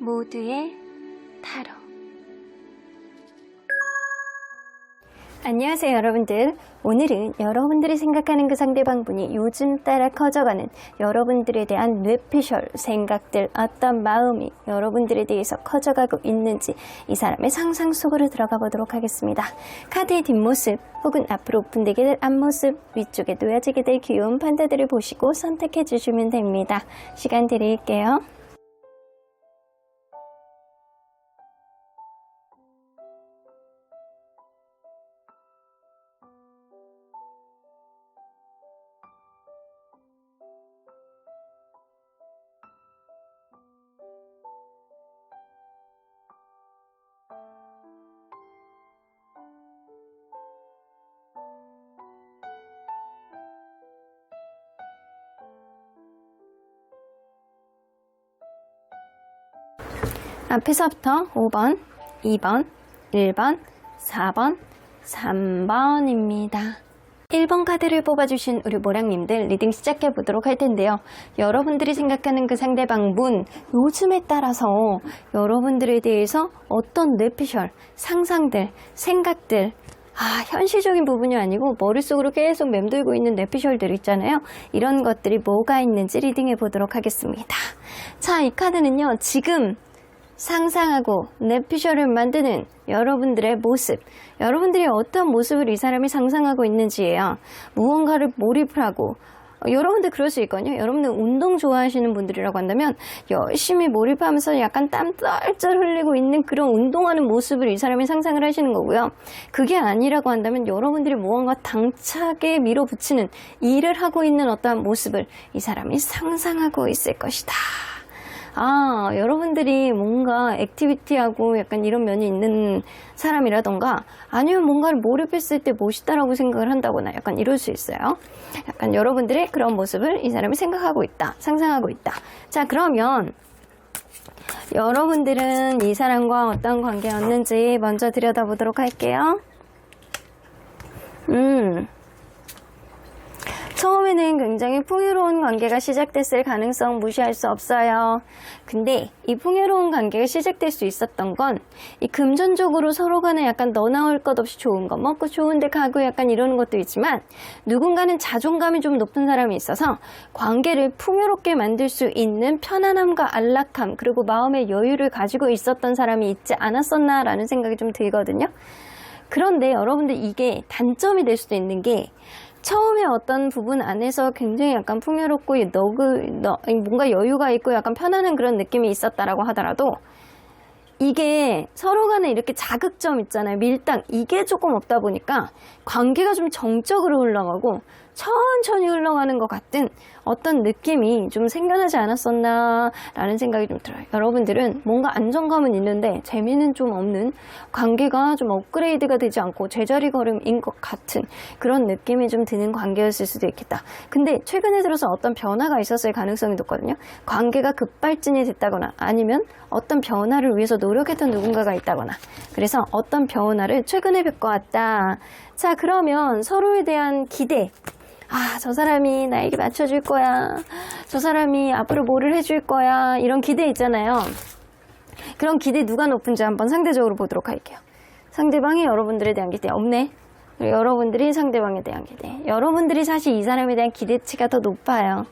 모두의 타로. 안녕하세요 여러분들. 오늘은 여러분들이 생각하는 그 상대방분이 요즘 따라 커져가는 여러분들에 대한 뇌피셜 생각들, 어떤 마음이 여러분들에 대해서 커져가고 있는지 이 사람의 상상 속으로 들어가 보도록 하겠습니다. 카드의 뒷모습 혹은 앞으로 오픈되게 될 앞모습, 위쪽에 놓여지게 될 귀여운 판다들을 보시고 선택해 주시면 됩니다. 시간 드릴게요. 앞에서부터 5번, 2번, 1번, 4번, 3번입니다. 1번 카드를 뽑아주신 우리 모랑님들 리딩 시작해 보도록 할 텐데요. 여러분들이 생각하는 그 상대방 분, 요즘에 따라서 여러분들에 대해서 어떤 뇌피셜, 상상들, 생각들, 현실적인 부분이 아니고 머릿속으로 계속 맴돌고 있는 뇌피셜들 있잖아요. 이런 것들이 뭐가 있는지 리딩해 보도록 하겠습니다. 자, 이 카드는요, 지금 상상하고 뇌피셜을 만드는 여러분들의 모습, 여러분들이 어떤 모습을 이 사람이 상상하고 있는지예요. 무언가를 몰입을 하고, 여러분들 그럴 수 있거든요. 여러분들 운동 좋아하시는 분들이라고 한다면 열심히 몰입하면서 약간 땀 쩔쩔 흘리고 있는 그런 운동하는 모습을 이 사람이 상상을 하시는 거고요. 그게 아니라고 한다면 여러분들이 무언가 당차게 밀어붙이는 일을 하고 있는 어떠한 모습을 이 사람이 상상하고 있을 것이다. 여러분들이 뭔가 액티비티하고 약간 이런 면이 있는 사람이라던가 아니면 뭔가를 몰입했을 때 멋있다라고 생각을 한다거나 약간 이럴 수 있어요. 약간 여러분들의 그런 모습을 이 사람이 생각하고 있다, 상상하고 있다. 자, 그러면 여러분들은 이 사람과 어떤 관계였는지 먼저 들여다보도록 할게요. 처음에는 굉장히 풍요로운 관계가 시작됐을 가능성 무시할 수 없어요. 근데 이 풍요로운 관계가 시작될 수 있었던 건 이 금전적으로 서로 간에 약간 너 나올 것 없이 좋은 거 먹고 좋은 데 가고 약간 이러는 것도 있지만 누군가는 자존감이 좀 높은 사람이 있어서 관계를 풍요롭게 만들 수 있는 편안함과 안락함 그리고 마음의 여유를 가지고 있었던 사람이 있지 않았었나 라는 생각이 좀 들거든요. 그런데 여러분들 이게 단점이 될 수도 있는 게 처음에 어떤 부분 안에서 굉장히 약간 풍요롭고 뭔가 여유가 있고 약간 편안한 그런 느낌이 있었다라고 하더라도 이게 서로 간에 이렇게 자극점 있잖아요. 밀당. 이게 조금 없다 보니까 관계가 좀 정적으로 흘러가고 천천히 흘러가는 것 같은 어떤 느낌이 좀 생겨나지 않았었나 라는 생각이 좀 들어요. 여러분들은 뭔가 안정감은 있는데 재미는 좀 없는 관계가 좀 업그레이드가 되지 않고 제자리 걸음인 것 같은 그런 느낌이 좀 드는 관계였을 수도 있겠다. 근데 최근에 들어서 어떤 변화가 있었을 가능성이 높거든요. 관계가 급발진이 됐다거나 아니면 어떤 변화를 위해서 노력했던 누군가가 있다거나 그래서 어떤 변화를 최근에 겪어왔다. 자, 그러면 서로에 대한 기대, 저 사람이 나에게 맞춰줄 거야, 저 사람이 앞으로 뭐를 해줄 거야, 이런 기대 있잖아요. 그런 기대 누가 높은지 한번 상대적으로 보도록 할게요. 상대방이 여러분들에 대한 기대 없네. 여러분들이 상대방에 대한 기대, 여러분들이 사실 이 사람에 대한 기대치가 더 높아요.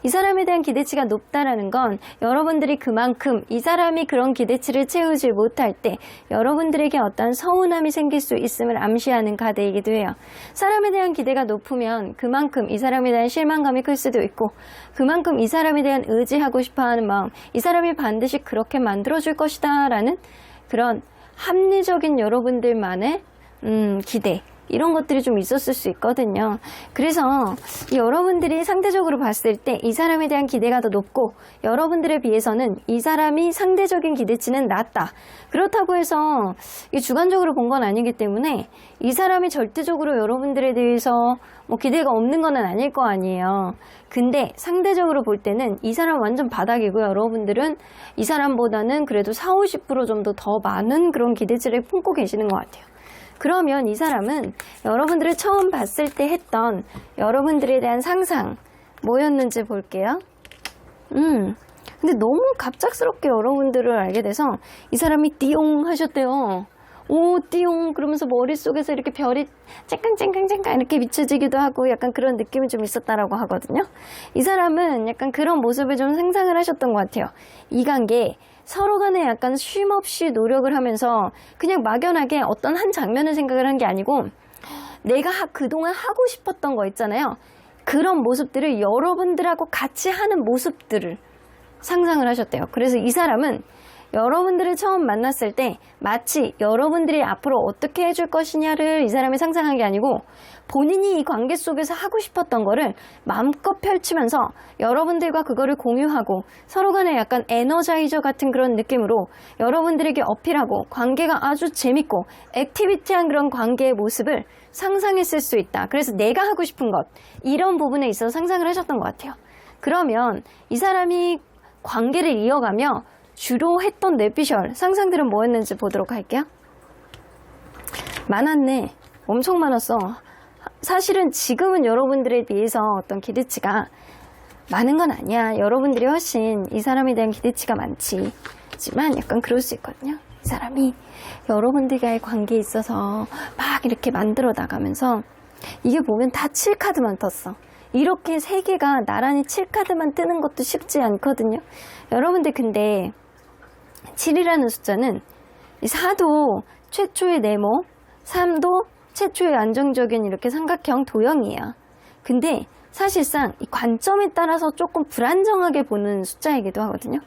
이 사람에 대한 기대치가 높다라는 건 여러분들이 그만큼 이 사람이 그런 기대치를 채우지 못할 때 여러분들에게 어떤 서운함이 생길 수 있음을 암시하는 카드이기도 해요. 사람에 대한 기대가 높으면 그만큼 이 사람에 대한 실망감이 클 수도 있고 그만큼 이 사람에 대한 의지하고 싶어하는 마음, 이 사람이 반드시 그렇게 만들어줄 것이다 라는 그런 합리적인 여러분들만의 기대, 이런 것들이 좀 있었을 수 있거든요. 그래서 여러분들이 상대적으로 봤을 때 이 사람에 대한 기대가 더 높고 여러분들에 비해서는 이 사람이 상대적인 기대치는 낮다. 그렇다고 해서 주관적으로 본 건 아니기 때문에 이 사람이 절대적으로 여러분들에 대해서 뭐 기대가 없는 건 아닐 거 아니에요. 근데 상대적으로 볼 때는 이 사람 완전 바닥이고요. 여러분들은 이 사람보다는 그래도 40-50% 정도 더 많은 그런 기대치를 품고 계시는 것 같아요. 그러면 이 사람은 여러분들을 처음 봤을 때 했던 여러분들에 대한 상상 뭐였는지 볼게요. 근데 너무 갑작스럽게 여러분들을 알게 돼서 이 사람이 띠용 하셨대요. 오, 띠용 그러면서 머릿속에서 이렇게 별이 쨍깡쨍깡쨍깡 이렇게 비춰지기도 하고 약간 그런 느낌이 좀 있었다라고 하거든요. 이 사람은 약간 그런 모습을 좀 상상을 하셨던 것 같아요. 이 관계 서로 간에 약간 쉼없이 노력을 하면서 그냥 막연하게 어떤 한 장면을 생각을 한 게 아니고 내가 그동안 하고 싶었던 거 있잖아요. 그런 모습들을 여러분들하고 같이 하는 모습들을 상상을 하셨대요. 그래서 이 사람은 여러분들을 처음 만났을 때 마치 여러분들이 앞으로 어떻게 해줄 것이냐를 이 사람이 상상한 게 아니고 본인이 이 관계 속에서 하고 싶었던 거를 마음껏 펼치면서 여러분들과 그거를 공유하고 서로 간에 약간 에너자이저 같은 그런 느낌으로 여러분들에게 어필하고 관계가 아주 재밌고 액티비티한 그런 관계의 모습을 상상했을 수 있다. 그래서 내가 하고 싶은 것 이런 부분에 있어서 상상을 하셨던 것 같아요. 그러면 이 사람이 관계를 이어가며 주로 했던 뇌피셜 상상들은 뭐였는지 보도록 할게요. 많았네. 엄청 많았어. 사실은 지금은 여러분들에 비해서 어떤 기대치가 많은 건 아니야. 여러분들이 훨씬 이 사람에 대한 기대치가 많지. 하지만 약간 그럴 수 있거든요. 이 사람이 여러분들과의 관계에 있어서 막 이렇게 만들어 나가면서 이게 보면 다 7카드만 떴어. 이렇게 3개가 나란히 7카드만 뜨는 것도 쉽지 않거든요. 여러분들 근데 7이라는 숫자는 4도 최초의 네모, 3도 최초의 안정적인 이렇게 삼각형 도형이에요. 근데 사실상 이 관점에 따라서 조금 불안정하게 보는 숫자이기도 하거든요.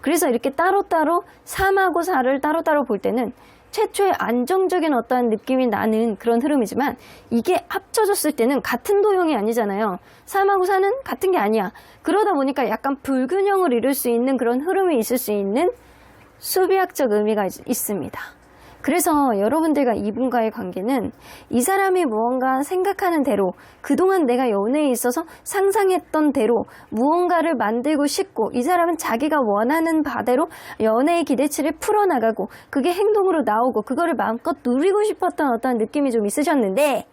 그래서 이렇게 따로따로 3하고 4를 따로따로 볼 때는 최초의 안정적인 어떤 느낌이 나는 그런 흐름이지만 이게 합쳐졌을 때는 같은 도형이 아니잖아요. 3하고 4는 같은 게 아니야. 그러다 보니까 약간 불균형을 이룰 수 있는 그런 흐름이 있을 수 있는 수비학적 의미가 있습니다. 그래서 여러분들과 이분과의 관계는 이 사람이 무언가 생각하는 대로 그동안 내가 연애에 있어서 상상했던 대로 무언가를 만들고 싶고 이 사람은 자기가 원하는 바대로 연애의 기대치를 풀어나가고 그게 행동으로 나오고 그거를 마음껏 누리고 싶었던 어떤 느낌이 좀 있으셨는데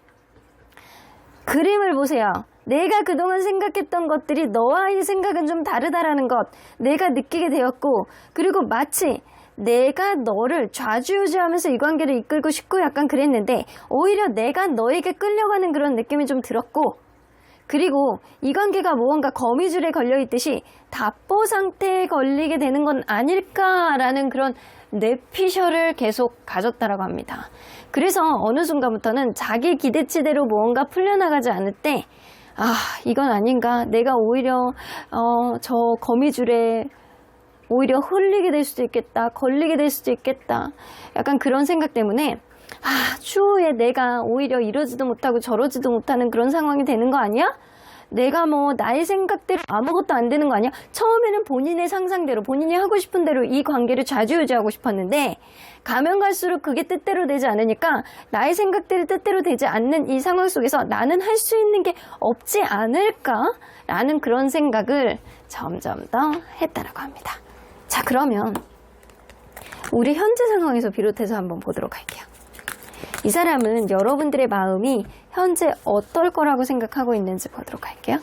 그림을 보세요. 내가 그동안 생각했던 것들이 너와의 생각은 좀 다르다라는 것 내가 느끼게 되었고 그리고 마치 내가 너를 좌지우지하면서 이 관계를 이끌고 싶고 약간 그랬는데 오히려 내가 너에게 끌려가는 그런 느낌이 좀 들었고 그리고 이 관계가 무언가 거미줄에 걸려있듯이 답보 상태에 걸리게 되는 건 아닐까라는 그런 뇌피셜을 계속 가졌다라고 합니다. 그래서 어느 순간부터는 자기 기대치대로 무언가 풀려나가지 않을 때 이건 아닌가 내가 오히려 저 거미줄에 오히려 흘리게 될 수도 있겠다 걸리게 될 수도 있겠다 약간 그런 생각 때문에 추후에 내가 오히려 이러지도 못하고 저러지도 못하는 그런 상황이 되는 거 아니야? 내가 뭐 나의 생각대로 아무것도 안 되는 거 아니야? 처음에는 본인의 상상대로 본인이 하고 싶은 대로 이 관계를 좌지우지하고 싶었는데 가면 갈수록 그게 뜻대로 되지 않으니까 나의 생각대로 뜻대로 되지 않는 이 상황 속에서 나는 할 수 있는 게 없지 않을까라는 그런 생각을 점점 더 했다라고 합니다. 자, 그러면 우리 현재 상황에서 비롯해서 한번 보도록 할게요. 이 사람은 여러분들의 마음이 현재 어떨 거라고 생각하고 있는지 보도록 할게요.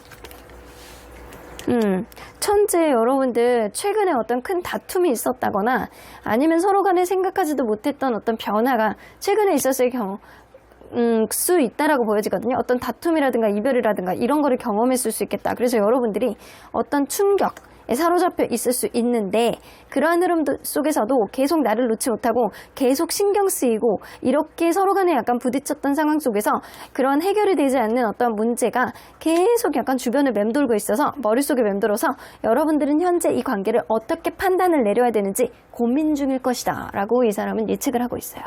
천재 여러분들 최근에 어떤 큰 다툼이 있었다거나 아니면 서로 간에 생각하지도 못했던 어떤 변화가 최근에 있었을 수 있다라고 보여지거든요. 어떤 다툼이라든가 이별이라든가 이런 거를 경험했을 수 있겠다. 그래서 여러분들이 어떤 충격에 사로잡혀 있을 수 있는데 그러한 흐름 속에서도 계속 나를 놓지 못하고 계속 신경 쓰이고 이렇게 서로 간에 약간 부딪혔던 상황 속에서 그런 해결이 되지 않는 어떤 문제가 계속 약간 주변을 맴돌고 있어서 머릿속에 맴돌아서 여러분들은 현재 이 관계를 어떻게 판단을 내려야 되는지 고민 중일 것이다 라고 이 사람은 예측을 하고 있어요.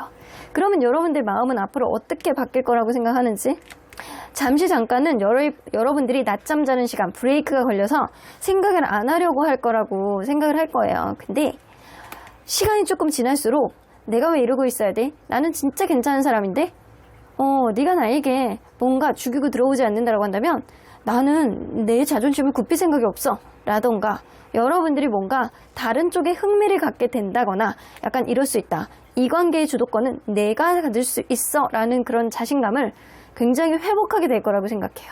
그러면 여러분들 마음은 앞으로 어떻게 바뀔 거라고 생각하는지 잠시 잠깐은 여러분들이 낮잠 자는 시간 브레이크가 걸려서 생각을 안 하려고 할 거라고 생각을 할 거예요. 근데 시간이 조금 지날수록 내가 왜 이러고 있어야 돼? 나는 진짜 괜찮은 사람인데 네가 나에게 뭔가 죽이고 들어오지 않는다라고 한다면 나는 내 자존심을 굽힐 생각이 없어 라던가 여러분들이 뭔가 다른 쪽에 흥미를 갖게 된다거나 약간 이럴 수 있다. 이 관계의 주도권은 내가 가질 수 있어 라는 그런 자신감을 굉장히 회복하게 될 거라고 생각해요.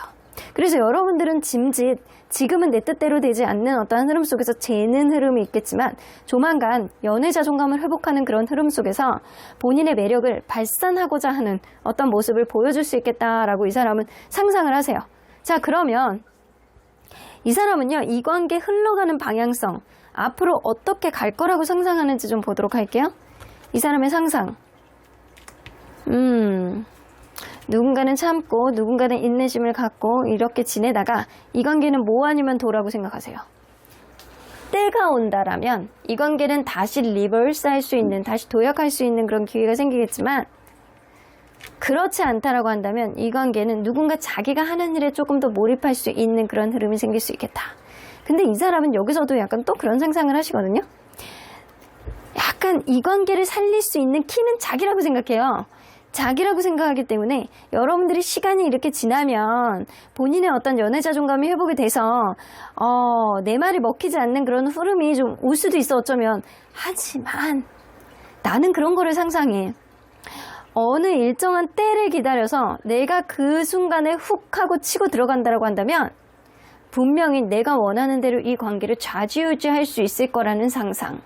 그래서 여러분들은 짐짓 지금은 내 뜻대로 되지 않는 어떤 흐름 속에서 재는 흐름이 있겠지만 조만간 연애 자존감을 회복하는 그런 흐름 속에서 본인의 매력을 발산하고자 하는 어떤 모습을 보여줄 수 있겠다라고 이 사람은 상상을 하세요. 자, 그러면 이 사람은요, 이 관계 흘러가는 방향성, 앞으로 어떻게 갈 거라고 상상하는지 좀 보도록 할게요. 이 사람의 상상. 누군가는 참고 누군가는 인내심을 갖고 이렇게 지내다가 이 관계는 뭐 아니면 도라고 생각하세요. 때가 온다라면 이 관계는 다시 리버스 할 수 있는, 다시 도약할 수 있는 그런 기회가 생기겠지만 그렇지 않다라고 한다면 이 관계는 누군가 자기가 하는 일에 조금 더 몰입할 수 있는 그런 흐름이 생길 수 있겠다. 근데 이 사람은 여기서도 약간 또 그런 상상을 하시거든요. 약간 이 관계를 살릴 수 있는 키는 자기라고 생각해요. 자기라고 생각하기 때문에 여러분들이 시간이 이렇게 지나면 본인의 어떤 연애 자존감이 회복이 돼서 내 말이 먹히지 않는 그런 흐름이 좀 올 수도 있어, 어쩌면. 하지만 나는 그런 거를 상상해. 어느 일정한 때를 기다려서 내가 그 순간에 훅 하고 치고 들어간다라고 한다면 분명히 내가 원하는 대로 이 관계를 좌지우지할 수 있을 거라는 상상.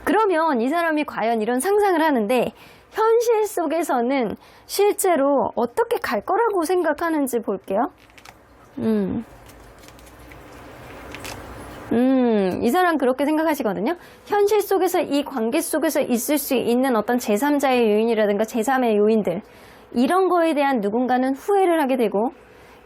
그러면 이 사람이 과연 이런 상상을 하는데 현실 속에서는 실제로 어떻게 갈 거라고 생각하는지 볼게요. 이 사람 그렇게 생각하시거든요. 현실 속에서 이 관계 속에서 있을 수 있는 어떤 제3자의 요인이라든가 제3의 요인들, 이런 거에 대한 누군가는 후회를 하게 되고,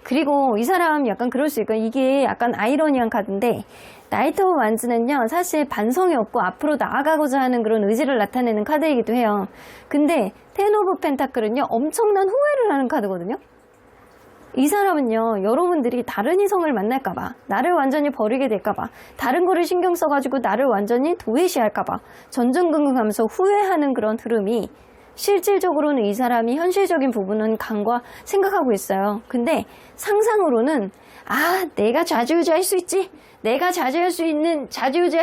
그리고 이 사람 약간 그럴 수 있고, 이게 약간 아이러니한 카드인데 나이트 오브 완즈는요, 사실 반성이 없고 앞으로 나아가고자 하는 그런 의지를 나타내는 카드이기도 해요. 근데 텐 오브 펜타클은요, 엄청난 후회를 하는 카드거든요. 이 사람은요, 여러분들이 다른 이성을 만날까봐, 나를 완전히 버리게 될까봐, 다른 거를 신경 써가지고 나를 완전히 도외시할까봐 전전긍긍하면서 후회하는 그런 흐름이, 실질적으로는 이 사람이 현실적인 부분은 간과 생각하고 있어요. 근데 상상으로는 내가 좌지우지할 수 있지, 내가 좌지우지할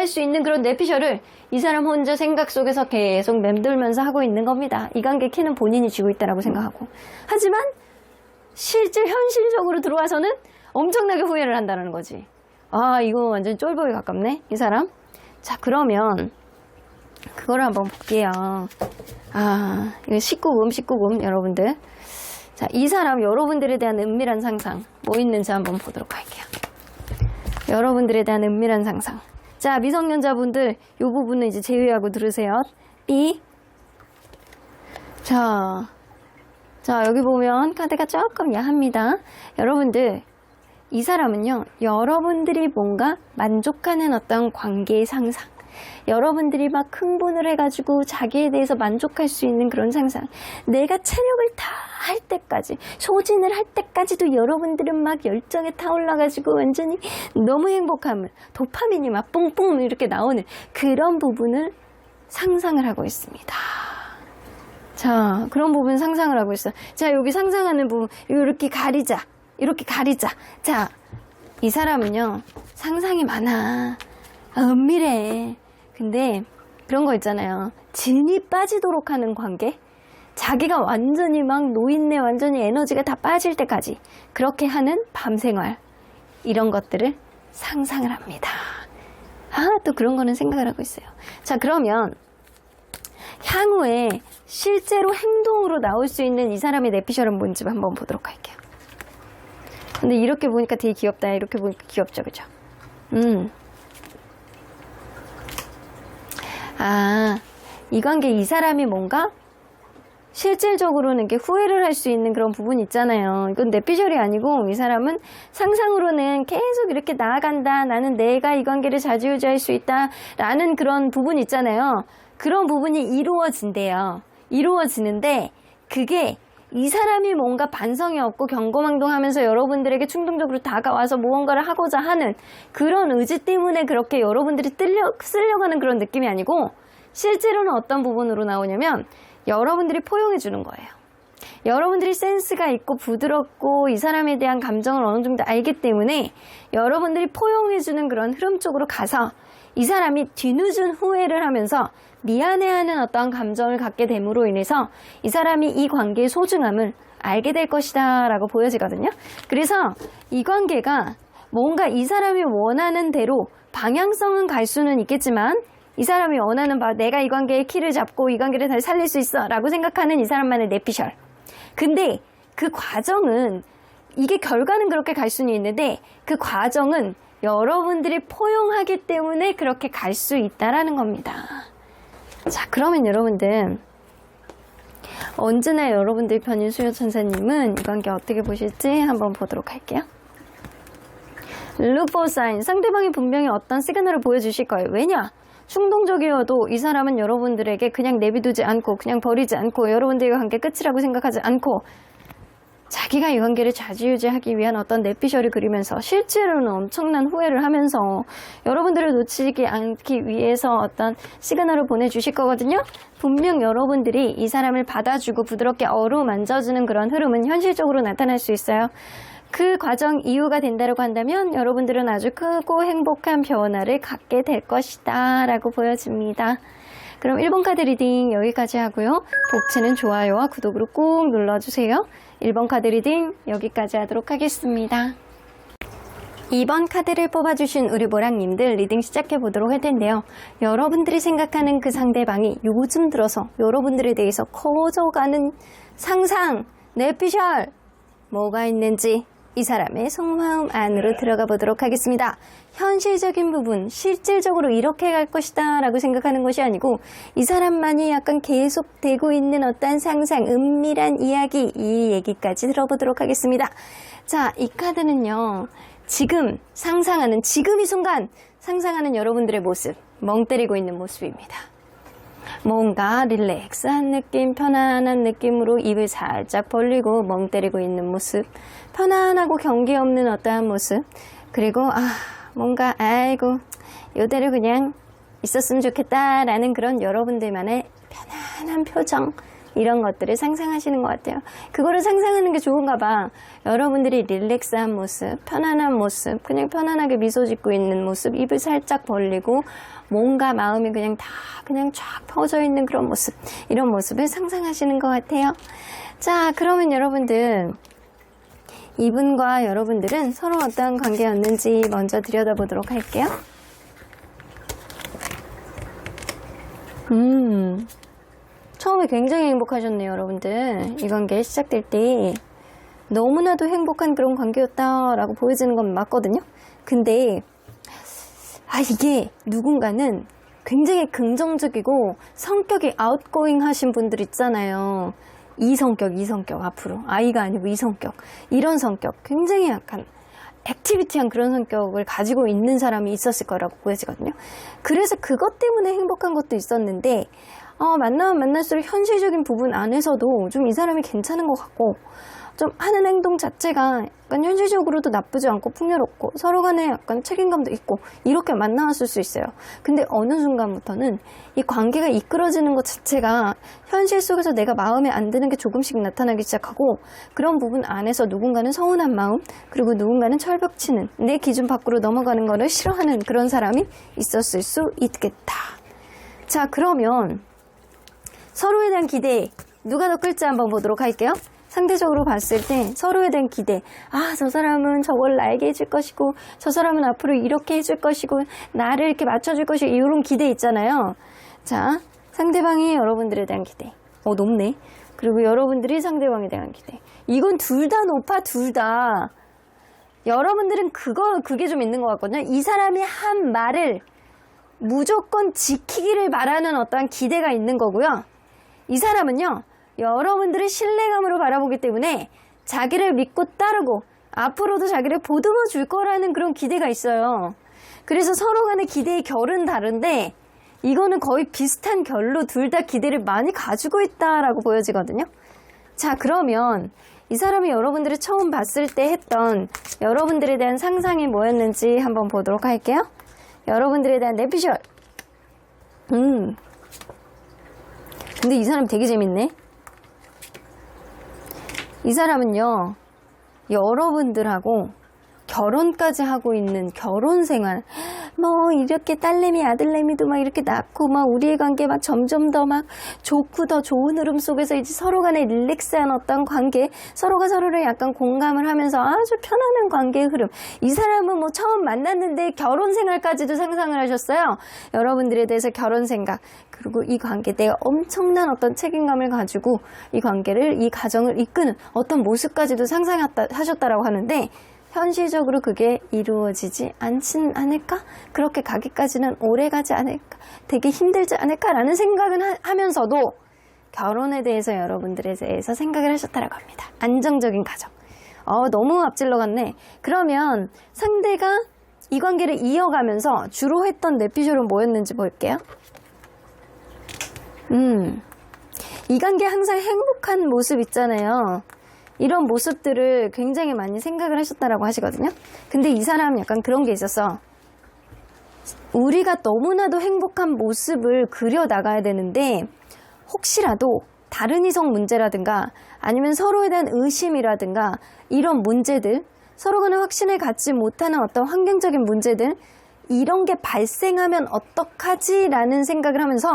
수 있는 그런 내피셜을 이 사람 혼자 생각 속에서 계속 맴돌면서 하고 있는 겁니다. 이 관계 키는 본인이 쥐고 있다라고 생각하고. 하지만 실제 현실적으로 들어와서는 엄청나게 후회를 한다는 거지. 이거 완전 쫄보에 가깝네, 이 사람. 자, 그러면 그거를 한번 볼게요. 이거 19금 여러분들. 자, 이 사람 여러분들에 대한 은밀한 상상 뭐 있는지 한번 보도록 할게요. 여러분들에 대한 은밀한 상상. 자, 미성년자분들 이 부분은 이제 제외하고 들으세요. B. 자, 여기 보면 카드가 조금 야합니다. 여러분들, 이 사람은요, 여러분들이 뭔가 만족하는 어떤 관계의 상상, 여러분들이 막 흥분을 해가지고 자기에 대해서 만족할 수 있는 그런 상상, 내가 체력을 다 할 때까지, 소진을 할 때까지도 여러분들은 막 열정에 타올라가지고 완전히 너무 행복함을, 도파민이 막 뽕뽕 이렇게 나오는 그런 부분을 상상을 하고 있습니다. 자, 그런 부분 상상을 하고 있어. 자, 여기 상상하는 부분 이렇게 가리자. 자, 이 사람은요, 상상이 많아. 은밀해. 근데 그런 거 있잖아요. 진이 빠지도록 하는 관계? 자기가 완전히 막 노인네 완전히 에너지가 다 빠질 때까지 그렇게 하는 밤생활, 이런 것들을 상상을 합니다. 또 그런 거는 생각을 하고 있어요. 자, 그러면 향후에 실제로 행동으로 나올 수 있는 이 사람의 내피셜은 뭔지 한번 보도록 할게요. 근데 이렇게 보니까 되게 귀엽다. 이렇게 보니까 귀엽죠, 그죠? 이 관계, 이 사람이 뭔가 실질적으로는 이렇게 후회를 할 수 있는 그런 부분이 있잖아요. 이건 내피셜이 아니고 이 사람은 상상으로는 계속 이렇게 나아간다. 나는 내가 이 관계를 좌지우지할 수 있다. 라는 그런 부분이 있잖아요. 그런 부분이 이루어진대요. 이루어지는데 그게 이 사람이 뭔가 반성이 없고 경거망동하면서 여러분들에게 충동적으로 다가와서 무언가를 하고자 하는 그런 의지 때문에 그렇게 여러분들이 쓸려가는 그런 느낌이 아니고, 실제로는 어떤 부분으로 나오냐면 여러분들이 포용해 주는 거예요. 여러분들이 센스가 있고 부드럽고 이 사람에 대한 감정을 어느 정도 알기 때문에 여러분들이 포용해주는 그런 흐름 쪽으로 가서 이 사람이 뒤늦은 후회를 하면서 미안해하는 어떠한 감정을 갖게 됨으로 인해서 이 사람이 이 관계의 소중함을 알게 될 것이다 라고 보여지거든요. 그래서 이 관계가 뭔가 이 사람이 원하는 대로 방향성은 갈 수는 있겠지만 이 사람이 원하는 바 내가 이 관계의 키를 잡고 이 관계를 다시 살릴 수 있어 라고 생각하는 이 사람만의 내피셜. 근데 그 과정은 이게 결과는 그렇게 갈 수는 있는데 그 과정은 여러분들이 포용하기 때문에 그렇게 갈 수 있다라는 겁니다. 자, 그러면 여러분들 언제나 여러분들 편인 수요천사님은 이 관계 어떻게 보실지 한번 보도록 할게요. 루포 사인, 상대방이 분명히 어떤 시그널을 보여주실 거예요. 왜냐? 충동적이어도 이 사람은 여러분들에게 그냥 내비두지 않고 그냥 버리지 않고 여러분들과 관계 끝이라고 생각하지 않고 자기가 이 관계를 좌지우지하기 위한 어떤 내피셜을 그리면서 실제로는 엄청난 후회를 하면서 여러분들을 놓치지 않기 위해서 어떤 시그널을 보내주실 거거든요. 분명 여러분들이 이 사람을 받아주고 부드럽게 어루만져주는 그런 흐름은 현실적으로 나타날 수 있어요. 그 과정 이유가 된다고 한다면 여러분들은 아주 크고 행복한 변화를 갖게 될 것이다 라고 보여집니다. 그럼 1번 카드 리딩 여기까지 하고요. 복치는 좋아요와 구독으로 꾹 눌러주세요. 1번 카드 리딩 여기까지 하도록 하겠습니다. 2번 카드를 뽑아주신 우리 모랑님들 리딩 시작해 보도록 할 텐데요. 여러분들이 생각하는 그 상대방이 요즘 들어서 여러분들에 대해서 커져가는 상상, 내피셜 뭐가 있는지 이 사람의 속마음 안으로 들어가 보도록 하겠습니다. 현실적인 부분, 실질적으로 이렇게 갈 것이다 라고 생각하는 것이 아니고 이 사람만이 약간 계속되고 있는 어떤 상상, 은밀한 이야기, 이 얘기까지 들어보도록 하겠습니다. 자, 이 카드는요. 지금 상상하는, 지금 이 순간 상상하는 여러분들의 모습, 멍 때리고 있는 모습입니다. 뭔가 릴렉스한 느낌, 편안한 느낌으로 입을 살짝 벌리고 멍 때리고 있는 모습, 편안하고 경계 없는 어떠한 모습, 그리고 뭔가 아이고 요대로 그냥 있었으면 좋겠다라는 그런 여러분들만의 편안한 표정, 이런 것들을 상상하시는 것 같아요. 그거를 상상하는 게 좋은가 봐. 여러분들이 릴렉스한 모습, 편안한 모습, 그냥 편안하게 미소 짓고 있는 모습, 입을 살짝 벌리고 뭔가 마음이 그냥 쫙 퍼져 있는 그런 모습, 이런 모습을 상상하시는 것 같아요. 자, 그러면 여러분들 이분과 여러분들은 서로 어떠한 관계였는지 먼저 들여다보도록 할게요. 처음에 굉장히 행복하셨네요, 여러분들. 이 관계 시작될 때 너무나도 행복한 그런 관계였다라고 보여지는 건 맞거든요. 근데 이게 누군가는 굉장히 긍정적이고 성격이 아웃고잉 하신 분들 있잖아요. 이성격 앞으로. 아이가 아니고 이성격. 이런 성격, 굉장히 약간 액티비티한 그런 성격을 가지고 있는 사람이 있었을 거라고 보여지거든요. 그래서 그것 때문에 행복한 것도 있었는데 만나면 만날수록 현실적인 부분 안에서도 좀 이 사람이 괜찮은 것 같고 좀 하는 행동 자체가 약간 현실적으로도 나쁘지 않고 풍요롭고 서로 간에 약간 책임감도 있고 이렇게 만나왔을 수 있어요. 근데 어느 순간부터는 이 관계가 이끌어지는 것 자체가 현실 속에서 내가 마음에 안 드는 게 조금씩 나타나기 시작하고 그런 부분 안에서 누군가는 서운한 마음, 그리고 누군가는 철벽치는, 내 기준 밖으로 넘어가는 거를 싫어하는 그런 사람이 있었을 수 있겠다. 자, 그러면 서로에 대한 기대 누가 더 끌지 한번 보도록 할게요. 상대적으로 봤을 때 서로에 대한 기대, 저 사람은 저걸 나에게 해줄 것이고 저 사람은 앞으로 이렇게 해줄 것이고 나를 이렇게 맞춰줄 것이고 이런 기대 있잖아요. 자, 상대방이 여러분들에 대한 기대 높네. 그리고 여러분들이 상대방에 대한 기대, 이건 둘 다 높아. 둘 다. 여러분들은 그게 좀 있는 것 같거든요. 이 사람이 한 말을 무조건 지키기를 바라는 어떠한 기대가 있는 거고요. 이 사람은요, 여러분들을 신뢰감으로 바라보기 때문에 자기를 믿고 따르고 앞으로도 자기를 보듬어 줄 거라는 그런 기대가 있어요. 그래서 서로 간의 기대의 결은 다른데 이거는 거의 비슷한 결로 둘 다 기대를 많이 가지고 있다라고 보여지거든요. 자, 그러면 이 사람이 여러분들을 처음 봤을 때 했던 여러분들에 대한 상상이 뭐였는지 한번 보도록 할게요. 여러분들에 대한 내피셜. 근데 이 사람 되게 재밌네. 이 사람은요, 여러분들하고 결혼까지 하고 있는 결혼 생활, 뭐 이렇게 딸내미 아들내미도 막 이렇게 낳고 막 우리의 관계 막 점점 더 막 좋고 더 좋은 흐름 속에서 이제 서로 간에 릴렉스한 어떤 관계, 서로가 서로를 약간 공감을 하면서 아주 편안한 관계의 흐름. 이 사람은 뭐 처음 만났는데 결혼 생활까지도 상상을 하셨어요. 여러분들에 대해서 결혼 생각, 그리고 이 관계, 내가 엄청난 어떤 책임감을 가지고 이 관계를, 이 가정을 이끄는 어떤 모습까지도 상상하셨다라고 하는데, 현실적으로 그게 이루어지지 않진 않을까? 그렇게 가기까지는 오래 가지 않을까? 되게 힘들지 않을까라는 생각은 하면서도 결혼에 대해서 여러분들에 대해서 생각을 하셨다라고 합니다. 안정적인 가정. 너무 앞질러 갔네. 그러면 상대가 이 관계를 이어가면서 주로 했던 내피셜은 뭐였는지 볼게요. 이 관계 항상 행복한 모습 있잖아요. 이런 모습들을 굉장히 많이 생각을 하셨다라고 하시거든요. 근데 이 사람은 약간 그런 게 있었어. 우리가 너무나도 행복한 모습을 그려나가야 되는데, 혹시라도 다른 이성 문제라든가 아니면 서로에 대한 의심이라든가 이런 문제들, 서로 간에 확신을 갖지 못하는 어떤 환경적인 문제들, 이런 게 발생하면 어떡하지? 라는 생각을 하면서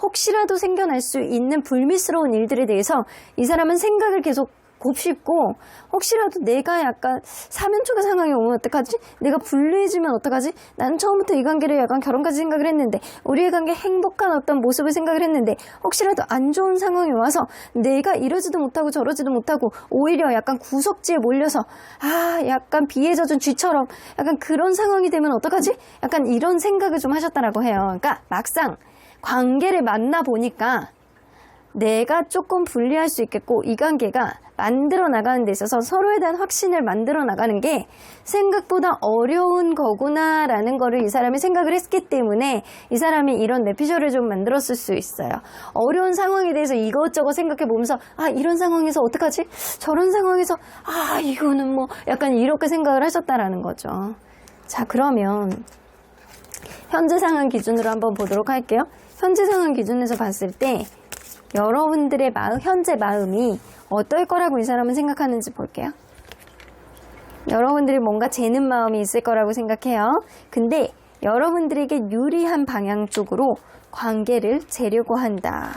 혹시라도 생겨날 수 있는 불미스러운 일들에 대해서 이 사람은 생각을 계속 곱씹고, 혹시라도 내가 약간 사면초가 상황이 오면 어떡하지? 내가 불리해지면 어떡하지? 나는 처음부터 이 관계를 약간 결혼까지 생각을 했는데, 우리의 관계 행복한 어떤 모습을 생각을 했는데, 혹시라도 안 좋은 상황이 와서 내가 이러지도 못하고 저러지도 못하고 오히려 약간 구석지에 몰려서 약간 비에 젖은 쥐처럼 약간 그런 상황이 되면 어떡하지? 약간 이런 생각을 좀 하셨다라고 해요. 그러니까 막상 관계를 만나보니까 내가 조금 불리할 수 있겠고, 이 관계가 만들어 나가는 데 있어서 서로에 대한 확신을 만들어 나가는 게 생각보다 어려운 거구나 라는 거를 이 사람이 생각을 했기 때문에 이 사람이 이런 내피셜을 좀 만들었을 수 있어요. 어려운 상황에 대해서 이것저것 생각해 보면서 이런 상황에서 어떡하지? 저런 상황에서 이거는 뭐 약간 이렇게 생각을 하셨다라는 거죠. 자, 그러면 현재 상황 기준으로 한번 보도록 할게요. 현재 상황 기준에서 봤을 때 여러분들의 현재 마음이 어떨 거라고 이 사람은 생각하는지 볼게요. 여러분들이 뭔가 재는 마음이 있을 거라고 생각해요. 근데 여러분들에게 유리한 방향 쪽으로 관계를 재려고 한다.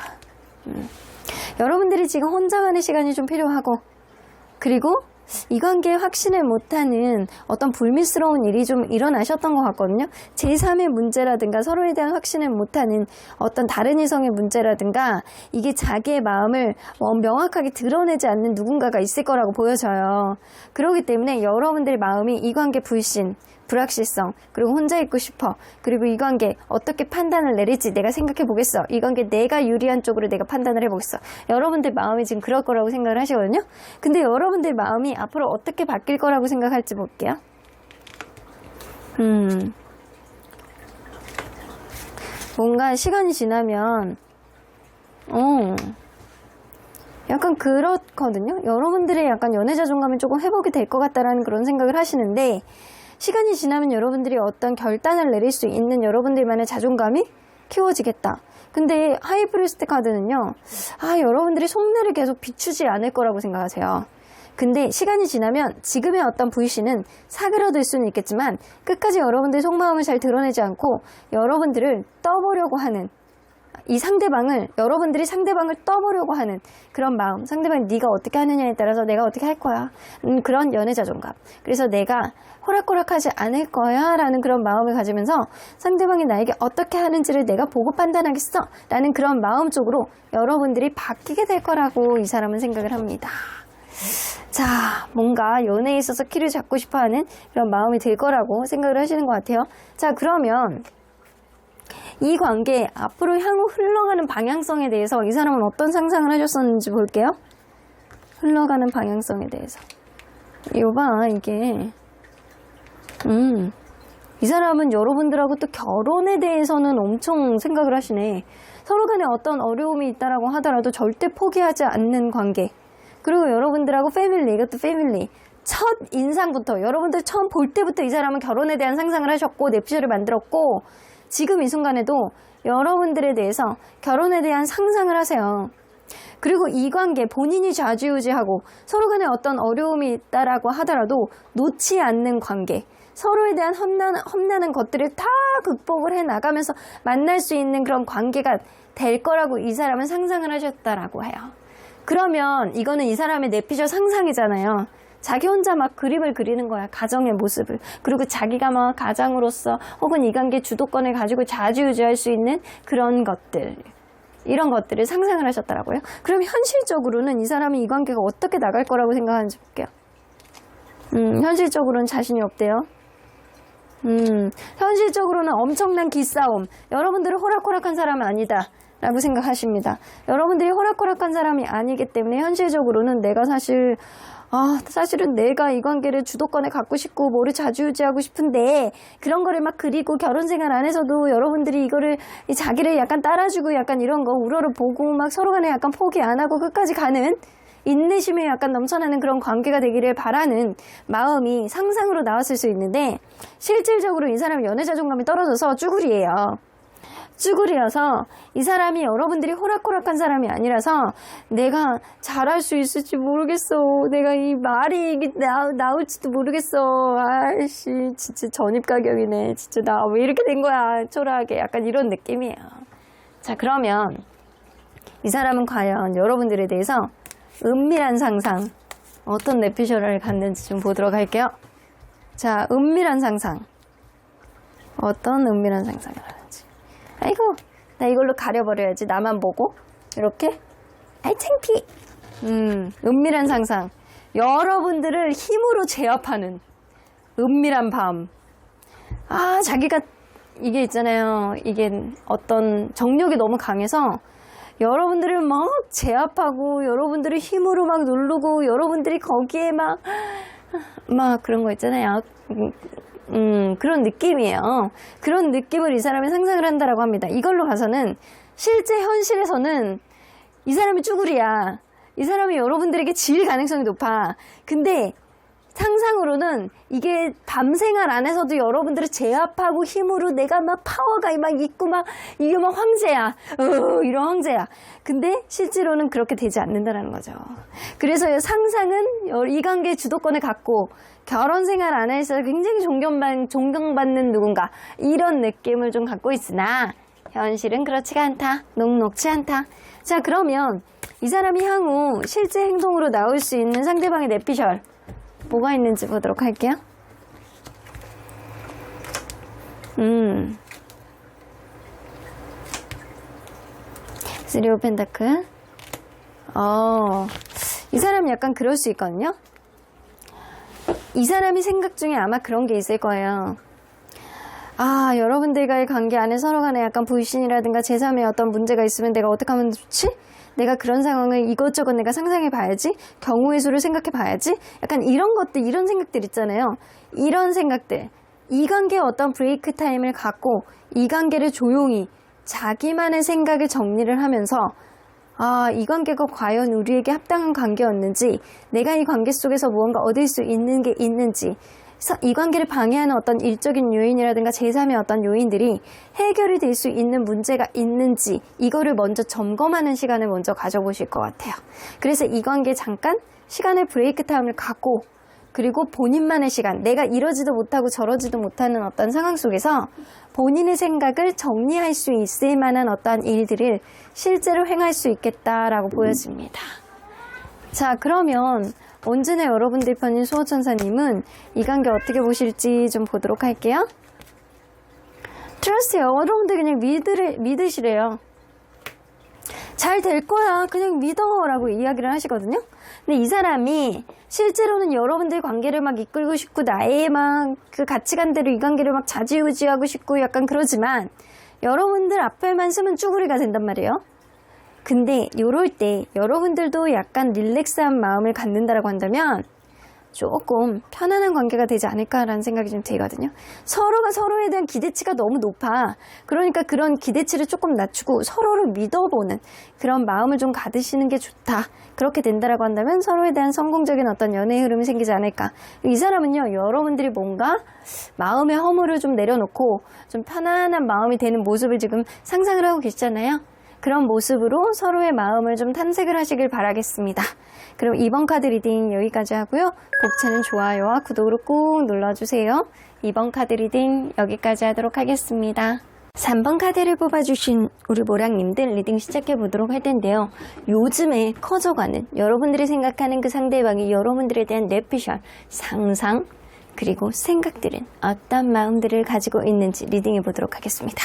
여러분들이 지금 혼자만의 시간이 좀 필요하고, 그리고 이 관계에 확신을 못하는 어떤 불미스러운 일이 좀 일어나셨던 것 같거든요. 제3의 문제라든가 서로에 대한 확신을 못하는 어떤 다른 이성의 문제라든가, 이게 자기의 마음을 명확하게 드러내지 않는 누군가가 있을 거라고 보여져요. 그렇기 때문에 여러분들의 마음이 이 관계 불신, 불확실성, 그리고 혼자 있고 싶어, 그리고 이 관계 어떻게 판단을 내릴지 내가 생각해 보겠어, 이 관계 내가 유리한 쪽으로 내가 판단을 해보겠어, 여러분들 마음이 지금 그럴 거라고 생각을 하시거든요. 근데 여러분들 마음이 앞으로 어떻게 바뀔 거라고 생각할지 볼게요. 뭔가 시간이 지나면 약간 그렇거든요. 여러분들의 약간 연애 자존감이 조금 회복이 될 것 같다라는 그런 생각을 하시는데, 시간이 지나면 여러분들이 어떤 결단을 내릴 수 있는 여러분들만의 자존감이 키워지겠다. 근데 하이프리스트 카드는요, 여러분들이 속내를 계속 비추지 않을 거라고 생각하세요. 근데 시간이 지나면 지금의 어떤 불신은 사그러들 수는 있겠지만 끝까지 여러분들의 속마음을 잘 드러내지 않고 여러분들을 떠보려고 하는, 이 상대방을, 여러분들이 상대방을 떠보려고 하는 그런 마음, 상대방이 네가 어떻게 하느냐에 따라서 내가 어떻게 할 거야, 그런 연애 자존감, 그래서 내가 호락호락하지 않을 거야 라는 그런 마음을 가지면서 상대방이 나에게 어떻게 하는지를 내가 보고 판단하겠어 라는 그런 마음 쪽으로 여러분들이 바뀌게 될 거라고 이 사람은 생각을 합니다. 자, 뭔가 연애에 있어서 키를 잡고 싶어하는 그런 마음이 들 거라고 생각을 하시는 것 같아요. 자, 그러면 이 관계 앞으로 향후 흘러가는 방향성에 대해서 이 사람은 어떤 상상을 하셨었는지 볼게요. 흘러가는 방향성에 대해서. 이게 이 사람은 여러분들하고 또 결혼에 대해서는 엄청 생각을 하시네. 서로 간에 어떤 어려움이 있다라고 하더라도 절대 포기하지 않는 관계. 그리고 여러분들하고 패밀리, 이것도 패밀리. 첫 인상부터, 여러분들 처음 볼 때부터 이 사람은 결혼에 대한 상상을 하셨고 냅시를 만들었고, 지금 이 순간에도 여러분들에 대해서 결혼에 대한 상상을 하세요. 그리고 이 관계 본인이 좌지우지하고 서로 간에 어떤 어려움이 있다라고 하더라도 놓지 않는 관계, 서로에 대한 험난한 것들을 다 극복을 해 나가면서 만날 수 있는 그런 관계가 될 거라고 이 사람은 상상을 하셨다라고 해요. 그러면 이거는 이 사람의 내피셜 상상이잖아요. 자기 혼자 막 그림을 그리는 거야. 가정의 모습을. 그리고 자기가 막 가장으로서 혹은 이 관계 주도권을 가지고 좌지우지할 수 있는 그런 것들, 이런 것들을 상상을 하셨더라고요. 그럼 현실적으로는 이 사람이 이 관계가 어떻게 나갈 거라고 생각하는지 볼게요. 현실적으로는 자신이 없대요. 현실적으로는 엄청난 기싸움. 여러분들은 호락호락한 사람은 아니다 라고 생각하십니다. 여러분들이 호락호락한 사람이 아니기 때문에 현실적으로는 내가 사실은 내가 이 관계를 주도권에 갖고 싶고 뭐를 좌지우지하고 싶은데 그런 거를 막 그리고 결혼 생활 안에서도 여러분들이 이거를 자기를 약간 따라주고 약간 이런 거 우러러 보고 막 서로 간에 약간 포기 안 하고 끝까지 가는 인내심이 약간 넘쳐나는 그런 관계가 되기를 바라는 마음이 상상으로 나왔을 수 있는데 실질적으로 이 사람이 연애 자존감이 떨어져서 쭈구리예요. 쭈구리여서 이 사람이 여러분들이 호락호락한 사람이 아니라서 내가 잘할 수 있을지 모르겠어. 내가 이 말이 나올지도 모르겠어. 아이씨 진짜 전입가격이네. 진짜 나 왜 이렇게 된 거야. 초라하게 약간 이런 느낌이에요. 자 그러면 이 사람은 과연 여러분들에 대해서 은밀한 상상 어떤 내피셜을 갖는지 좀 보도록 할게요. 자 은밀한 상상 어떤 은밀한 상상을 하는지. 아이고 나 이걸로 가려버려야지. 나만 보고 이렇게. 아이 창피. 은밀한 상상 여러분들을 힘으로 제압하는 은밀한 밤. 자기가 이게 있잖아요. 이게 어떤 정력이 너무 강해서 여러분들을 막 제압하고 여러분들을 힘으로 막 누르고 여러분들이 거기에 막 그런 거 있잖아요. 그런 느낌이에요. 그런 느낌을 이 사람이 상상을 한다라고 합니다. 이걸로 봐서는 실제 현실에서는 이 사람이 쭈구리야. 이 사람이 여러분들에게 질 가능성이 높아. 근데 상상으로는 이게 밤생활 안에서도 여러분들을 제압하고 힘으로 내가 막 파워가 막 있고 막 이게 막 황제야. 이런 황제야. 근데 실제로는 그렇게 되지 않는다라는 거죠. 그래서 상상은 이 관계의 주도권을 갖고 결혼 생활 안에서 굉장히 존경받는 누군가 이런 느낌을 좀 갖고 있으나 현실은 그렇지가 않다. 녹록지 않다. 자 그러면 이 사람이 향후 실제 행동으로 나올 수 있는 상대방의 내피셜 뭐가 있는지 보도록 할게요. 쓰리 오브 펜타클. 이 사람이 약간 그럴 수 있거든요. 이 사람이 생각 중에 아마 그런 게 있을 거예요. 여러분들과의 관계 안에 서로 간에 약간 불신이라든가 제3의 어떤 문제가 있으면 내가 어떻게 하면 좋지? 내가 그런 상황을 이것저것 내가 상상해 봐야지. 경우의 수를 생각해 봐야지. 약간 이런 것들, 이런 생각들 있잖아요. 이런 생각들. 이 관계에 어떤 브레이크 타임을 갖고 이 관계를 조용히 자기만의 생각을 정리를 하면서 이 관계가 과연 우리에게 합당한 관계였는지, 내가 이 관계 속에서 무언가 얻을 수 있는 게 있는지, 이 관계를 방해하는 어떤 일적인 요인이라든가 제3의 어떤 요인들이 해결이 될 수 있는 문제가 있는지 이거를 먼저 점검하는 시간을 먼저 가져보실 것 같아요. 그래서 이 관계에 잠깐 시간의 브레이크 타임을 갖고 그리고 본인만의 시간, 내가 이러지도 못하고 저러지도 못하는 어떤 상황 속에서 본인의 생각을 정리할 수 있을 만한 어떠한 일들을 실제로 행할 수 있겠다라고 보여집니다. 자, 그러면 언제나 여러분들 편인 수호천사님은 이 관계 어떻게 보실지 좀 보도록 할게요. 트러스트요. 여러분들 그냥 믿으시래요. 잘 될 거야. 그냥 믿어라고 이야기를 하시거든요. 근데 이 사람이 실제로는 여러분들 관계를 막 이끌고 싶고 나의 막 그 가치관대로 이 관계를 막 좌지우지하고 싶고 약간 그러지만 여러분들 앞에만 쓰면 쭈구리가 된단 말이에요. 근데 요럴 때 여러분들도 약간 릴렉스한 마음을 갖는다라고 한다면 조금 편안한 관계가 되지 않을까라는 생각이 좀 들거든요. 서로가 서로에 대한 기대치가 너무 높아. 그러니까 그런 기대치를 조금 낮추고 서로를 믿어보는 그런 마음을 좀 가지시는 게 좋다. 그렇게 된다라고 한다면 서로에 대한 성공적인 어떤 연애의 흐름이 생기지 않을까. 이 사람은요, 여러분들이 뭔가 마음의 허물을 좀 내려놓고 좀 편안한 마음이 되는 모습을 지금 상상을 하고 계시잖아요. 그런 모습으로 서로의 마음을 좀 탐색을 하시길 바라겠습니다. 그럼 이번 카드 리딩 여기까지 하고요. 곡차는 좋아요와 구독으로 꾹 눌러주세요. 이번 카드 리딩 여기까지 하도록 하겠습니다. 3번 카드를 뽑아주신 우리 모랑님들 리딩 시작해 보도록 할 텐데요. 요즘에 커져가는 여러분들이 생각하는 그 상대방이 여러분들에 대한 뇌피셜, 상상, 그리고 생각들은 어떤 마음들을 가지고 있는지 리딩해 보도록 하겠습니다.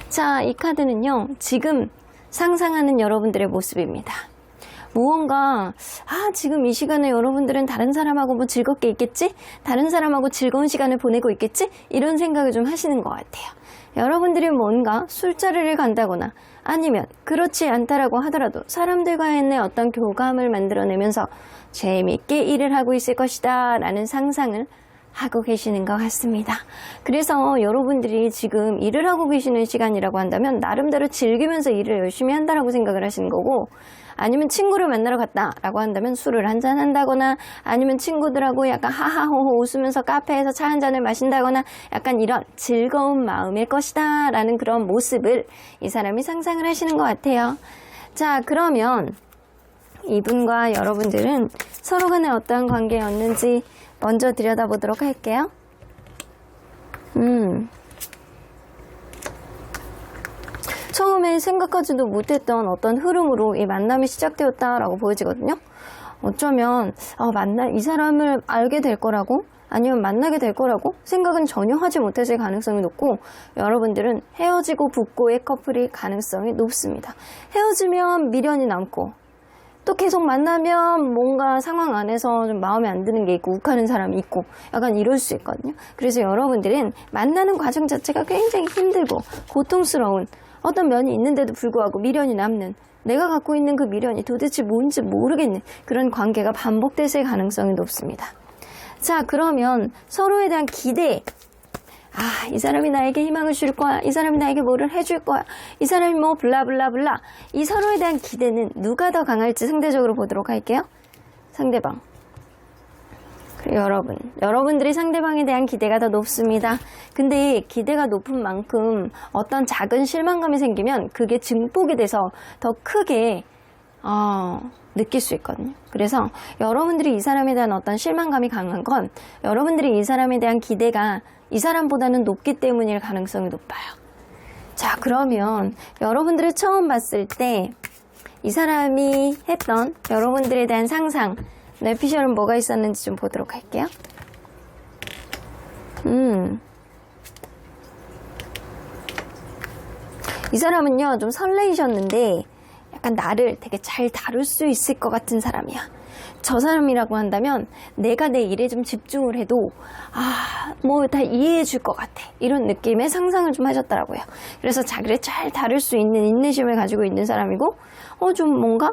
자, 이 카드는요, 지금 상상하는 여러분들의 모습입니다. 무언가 지금 이 시간에 여러분들은 다른 사람하고 뭐 즐겁게 있겠지? 다른 사람하고 즐거운 시간을 보내고 있겠지? 이런 생각을 좀 하시는 것 같아요. 여러분들이 뭔가 술자리를 간다거나 아니면 그렇지 않다라고 하더라도 사람들과의 어떤 교감을 만들어내면서 재미있게 일을 하고 있을 것이다 라는 상상을 하고 계시는 것 같습니다. 그래서 여러분들이 지금 일을 하고 계시는 시간이라고 한다면 나름대로 즐기면서 일을 열심히 한다라고 생각을 하시는 거고, 아니면 친구를 만나러 갔다라고 한다면 술을 한잔 한다거나 아니면 친구들하고 약간 하하호호 웃으면서 카페에서 차 한 잔을 마신다거나 약간 이런 즐거운 마음일 것이다 라는 그런 모습을 이 사람이 상상을 하시는 것 같아요. 자, 그러면 이분과 여러분들은 서로 간에 어떠한 관계였는지 먼저 들여다보도록 할게요. 처음에 생각하지도 못했던 어떤 흐름으로 이 만남이 시작되었다라고 보여지거든요. 어쩌면 이 사람을 알게 될 거라고 아니면 만나게 될 거라고 생각은 전혀 하지 못했을 가능성이 높고, 여러분들은 헤어지고 붙고의 커플일 가능성이 높습니다. 헤어지면 미련이 남고 또 계속 만나면 뭔가 상황 안에서 좀 마음에 안 드는 게 있고 욱하는 사람이 있고 약간 이럴 수 있거든요. 그래서 여러분들은 만나는 과정 자체가 굉장히 힘들고 고통스러운 어떤 면이 있는데도 불구하고 미련이 남는, 내가 갖고 있는 그 미련이 도대체 뭔지 모르겠는 그런 관계가 반복됐을 가능성이 높습니다. 자, 그러면 서로에 대한 기대, 이 사람이 나에게 희망을 줄 거야, 이 사람이 나에게 뭐를 해줄 거야, 이 사람이 뭐 블라블라블라, 이 서로에 대한 기대는 누가 더 강할지 상대적으로 보도록 할게요. 상대방. 그리고 여러분들이 상대방에 대한 기대가 더 높습니다. 근데 기대가 높은 만큼 어떤 작은 실망감이 생기면 그게 증폭이 돼서 더 크게 느낄 수 있거든요. 그래서 여러분들이 이 사람에 대한 어떤 실망감이 강한 건 여러분들이 이 사람에 대한 기대가 이 사람보다는 높기 때문일 가능성이 높아요. 자, 그러면 여러분들을 처음 봤을 때 이 사람이 했던 여러분들에 대한 상상, 뇌피셜은 뭐가 있었는지 좀 보도록 할게요. 이 사람은요, 좀 설레이셨는데 약간 나를 되게 잘 다룰 수 있을 것 같은 사람이야. 저 사람이라고 한다면 내가 내 일에 좀 집중을 해도 뭐 다 이해해 줄 것 같아, 이런 느낌의 상상을 좀 하셨더라고요. 그래서 자기를 잘 다룰 수 있는 인내심을 가지고 있는 사람이고, 좀 뭔가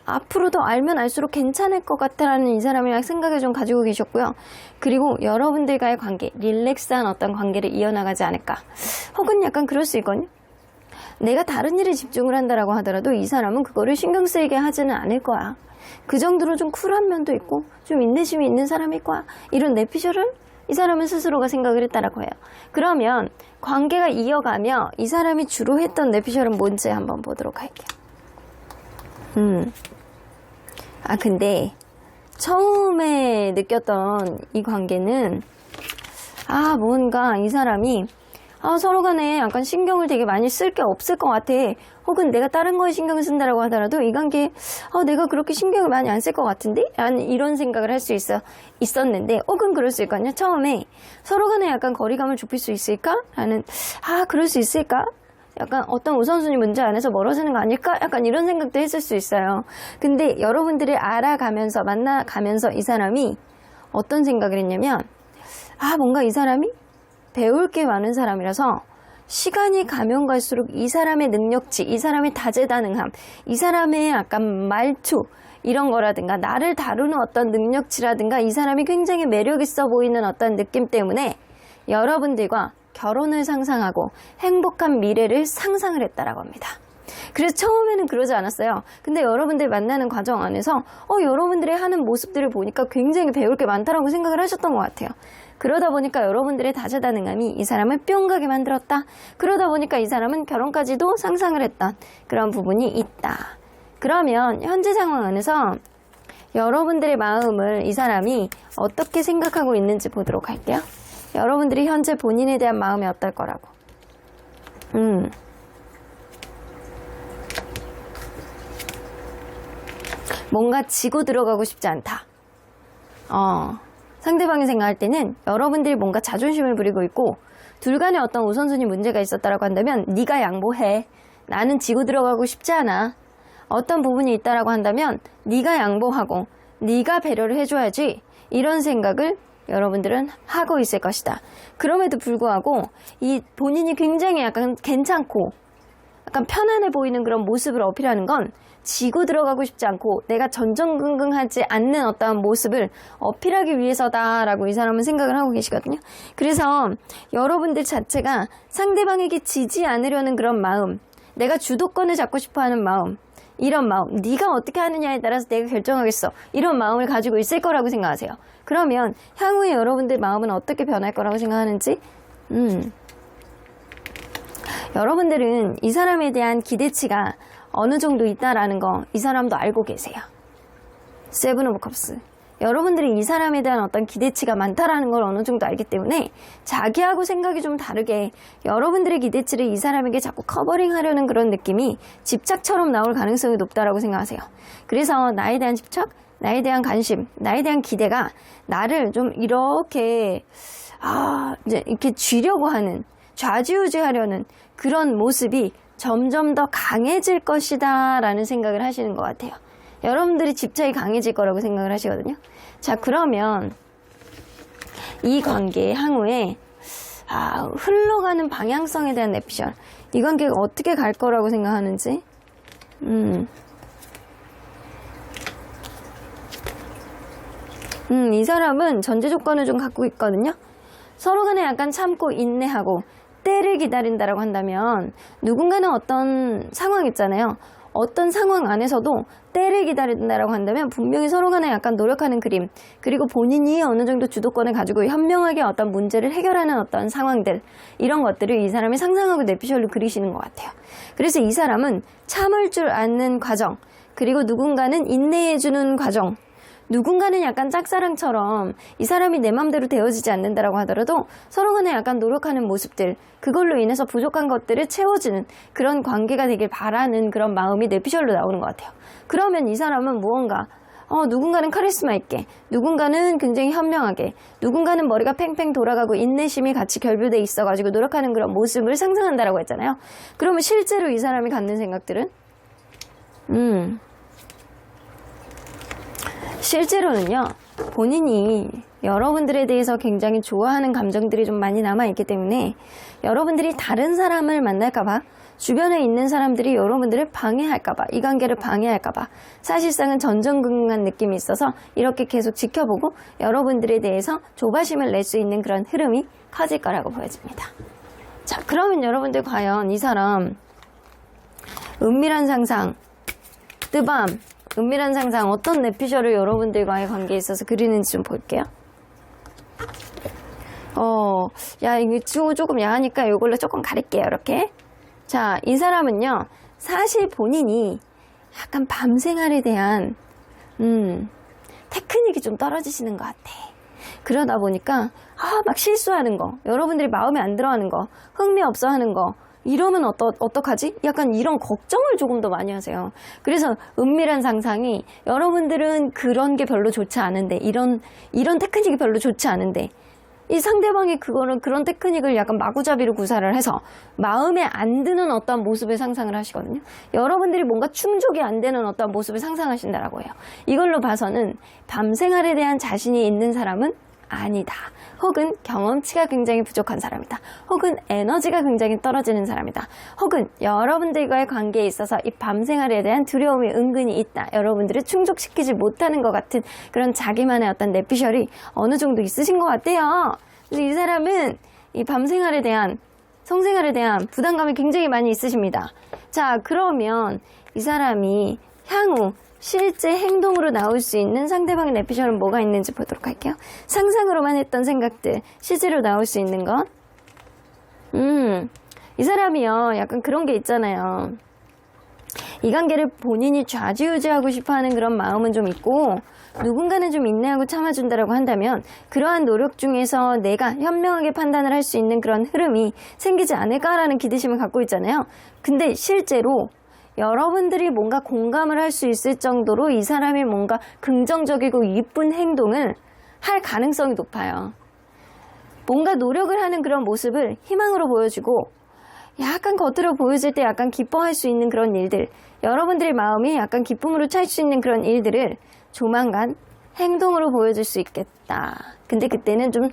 앞으로 더 알면 알수록 괜찮을 것 같다라는 이 사람이랑 생각을 좀 가지고 계셨고요. 그리고 여러분들과의 관계, 릴렉스한 어떤 관계를 이어나가지 않을까, 혹은 약간 그럴 수 있거든요. 내가 다른 일에 집중을 한다라고 하더라도 이 사람은 그거를 신경 쓰이게 하지는 않을 거야. 그 정도로 좀 쿨한 면도 있고 좀 인내심이 있는 사람일 거야, 이런 뇌피셜을 이 사람은 스스로가 생각을 했다라고 해요. 그러면 관계가 이어가며 이 사람이 주로 했던 뇌피셜은 뭔지 한번 보도록 할게요. 근데 처음에 느꼈던 이 관계는 뭔가 이 사람이 서로 간에 약간 신경을 되게 많이 쓸 게 없을 것 같아, 혹은 내가 다른 거에 신경을 쓴다라고 하더라도 이 관계에 내가 그렇게 신경을 많이 안 쓸 것 같은데? 라는 이런 생각을 할 수 있었는데, 혹은 그럴 수 있거든요. 처음에 서로 간에 약간 거리감을 좁힐 수 있을까? 라는 그럴 수 있을까? 약간 어떤 우선순위 문제 안에서 멀어지는 거 아닐까? 약간 이런 생각도 했을 수 있어요. 근데 여러분들을 알아가면서 만나가면서 이 사람이 어떤 생각을 했냐면, 뭔가 이 사람이 배울 게 많은 사람이라서 시간이 가면 갈수록 이 사람의 능력치, 이 사람의 다재다능함, 이 사람의 약간 말투 이런 거라든가 나를 다루는 어떤 능력치라든가 이 사람이 굉장히 매력 있어 보이는 어떤 느낌 때문에 여러분들과 결혼을 상상하고 행복한 미래를 상상을 했다라고 합니다. 그래서 처음에는 그러지 않았어요. 근데 여러분들 만나는 과정 안에서 여러분들이 하는 모습들을 보니까 굉장히 배울 게 많다라고 생각을 하셨던 것 같아요. 그러다 보니까 여러분들의 다재다능함이 이 사람을 뿅 가게 만들었다. 그러다 보니까 이 사람은 결혼까지도 상상을 했던 그런 부분이 있다. 그러면 현재 상황 안에서 여러분들의 마음을 이 사람이 어떻게 생각하고 있는지 보도록 할게요. 여러분들이 현재 본인에 대한 마음이 어떨 거라고. 뭔가 지고 들어가고 싶지 않다. 상대방이 생각할 때는 여러분들이 뭔가 자존심을 부리고 있고 둘 간에 어떤 우선순위 문제가 있었다라고 한다면 네가 양보해. 나는 지고 들어가고 싶지 않아. 어떤 부분이 있다라고 한다면 네가 양보하고 네가 배려를 해줘야지. 이런 생각을 여러분들은 하고 있을 것이다. 그럼에도 불구하고 이 본인이 굉장히 약간 괜찮고 약간 편안해 보이는 그런 모습을 어필하는 건 지고 들어가고 싶지 않고 내가 전전긍긍하지 않는 어떠한 모습을 어필하기 위해서다라고 이 사람은 생각을 하고 계시거든요. 그래서 여러분들 자체가 상대방에게 지지 않으려는 그런 마음, 내가 주도권을 잡고 싶어하는 마음, 이런 마음, 네가 어떻게 하느냐에 따라서 내가 결정하겠어. 이런 마음을 가지고 있을 거라고 생각하세요. 그러면 향후에 여러분들 마음은 어떻게 변할 거라고 생각하는지 여러분들은 이 사람에 대한 기대치가 어느 정도 있다라는 거 이 사람도 알고 계세요. 세븐 오브 컵스. 여러분들이 이 사람에 대한 어떤 기대치가 많다라는 걸 어느 정도 알기 때문에 자기하고 생각이 좀 다르게 여러분들의 기대치를 이 사람에게 자꾸 커버링하려는 그런 느낌이 집착처럼 나올 가능성이 높다라고 생각하세요. 그래서 나에 대한 집착, 나에 대한 관심, 나에 대한 기대가 나를 좀 이렇게 이제 이렇게 쥐려고 하는, 좌지우지하려는 그런 모습이 점점 더 강해질 것이다 라는 생각을 하시는 것 같아요. 여러분들이 집착이 강해질 거라고 생각을 하시거든요. 자, 그러면 이 관계의 향후에 흘러가는 방향성에 대한 내피셜, 이 관계가 어떻게 갈 거라고 생각하는지. 이 사람은 전제 조건을 좀 갖고 있거든요. 서로 간에 약간 참고 인내하고 때를 기다린다라고 한다면 누군가는 어떤 상황 있잖아요. 어떤 상황 안에서도 때를 기다린다라고 한다면 분명히 서로 간에 약간 노력하는 그림, 그리고 본인이 어느 정도 주도권을 가지고 현명하게 어떤 문제를 해결하는 어떤 상황들, 이런 것들을 이 사람이 상상하고 내피셜로 그리시는 것 같아요. 그래서 이 사람은 참을 줄 아는 과정, 그리고 누군가는 인내해주는 과정, 누군가는 약간 짝사랑처럼 이 사람이 내 맘대로 되어지지 않는다라고 하더라도 서로 간에 약간 노력하는 모습들, 그걸로 인해서 부족한 것들을 채워주는 그런 관계가 되길 바라는 그런 마음이 내피셜로 나오는 것 같아요. 그러면 이 사람은 무언가 누군가는 카리스마 있게, 누군가는 굉장히 현명하게, 누군가는 머리가 팽팽 돌아가고 인내심이 같이 결부돼 있어가지고 노력하는 그런 모습을 상상한다라고 했잖아요. 그러면 실제로 이 사람이 갖는 생각들은 실제로는요, 본인이 여러분들에 대해서 굉장히 좋아하는 감정들이 좀 많이 남아있기 때문에 여러분들이 다른 사람을 만날까봐, 주변에 있는 사람들이 여러분들을 방해할까봐, 이 관계를 방해할까봐 사실상은 전전긍긍한 느낌이 있어서 이렇게 계속 지켜보고 여러분들에 대해서 조바심을 낼 수 있는 그런 흐름이 커질 거라고 보여집니다. 자, 그러면 여러분들 과연 이 사람 은밀한 상상, 뜨밤, 은밀한 상상 어떤 내피셜을 여러분들과의 관계에 있어서 그리는지 좀 볼게요. 이거 조금 야하니까 이걸로 조금 가릴게요. 이렇게. 자, 이 사람은요, 사실 본인이 약간 밤생활에 대한 테크닉이 좀 떨어지시는 것 같아. 그러다 보니까 막 실수하는 거, 여러분들이 마음에 안 들어하는 거, 흥미 없어 하는 거, 이러면 어떡하지? 약간 이런 걱정을 조금 더 많이 하세요. 그래서 은밀한 상상이, 여러분들은 그런 게 별로 좋지 않은데, 이런 테크닉이 별로 좋지 않은데, 이 상대방이 그런 테크닉을 약간 마구잡이로 구사를 해서 마음에 안 드는 어떤 모습을 상상을 하시거든요. 여러분들이 뭔가 충족이 안 되는 어떤 모습을 상상하신다라고 해요. 이걸로 봐서는 밤생활에 대한 자신이 있는 사람은 아니다. 혹은 경험치가 굉장히 부족한 사람이다. 혹은 에너지가 굉장히 떨어지는 사람이다. 혹은 여러분들과의 관계에 있어서 이 밤생활에 대한 두려움이 은근히 있다. 여러분들을 충족시키지 못하는 것 같은 그런 자기만의 어떤 내피셜이 어느 정도 있으신 것 같아요. 그래서 이 사람은 이 밤생활에 대한 성생활에 대한 부담감이 굉장히 많이 있으십니다. 자, 그러면 이 사람이 향후 실제 행동으로 나올 수 있는 상대방의 뇌피셜은 뭐가 있는지 보도록 할게요. 상상으로만 했던 생각들, 실제로 나올 수 있는 것. 이 사람이요, 약간 그런 게 있잖아요. 이 관계를 본인이 좌지우지하고 싶어하는 그런 마음은 좀 있고, 누군가는 좀 인내하고 참아준다라고 한다면 그러한 노력 중에서 내가 현명하게 판단을 할 수 있는 그런 흐름이 생기지 않을까라는 기대심을 갖고 있잖아요. 근데 실제로 여러분들이 뭔가 공감을 할 수 있을 정도로 이 사람이 뭔가 긍정적이고 이쁜 행동을 할 가능성이 높아요. 뭔가 노력을 하는 그런 모습을 희망으로 보여주고 약간 겉으로 보여질 때 약간 기뻐할 수 있는 그런 일들, 여러분들의 마음이 약간 기쁨으로 찰 수 있는 그런 일들을 조만간 행동으로 보여줄 수 있겠다. 근데 그때는 좀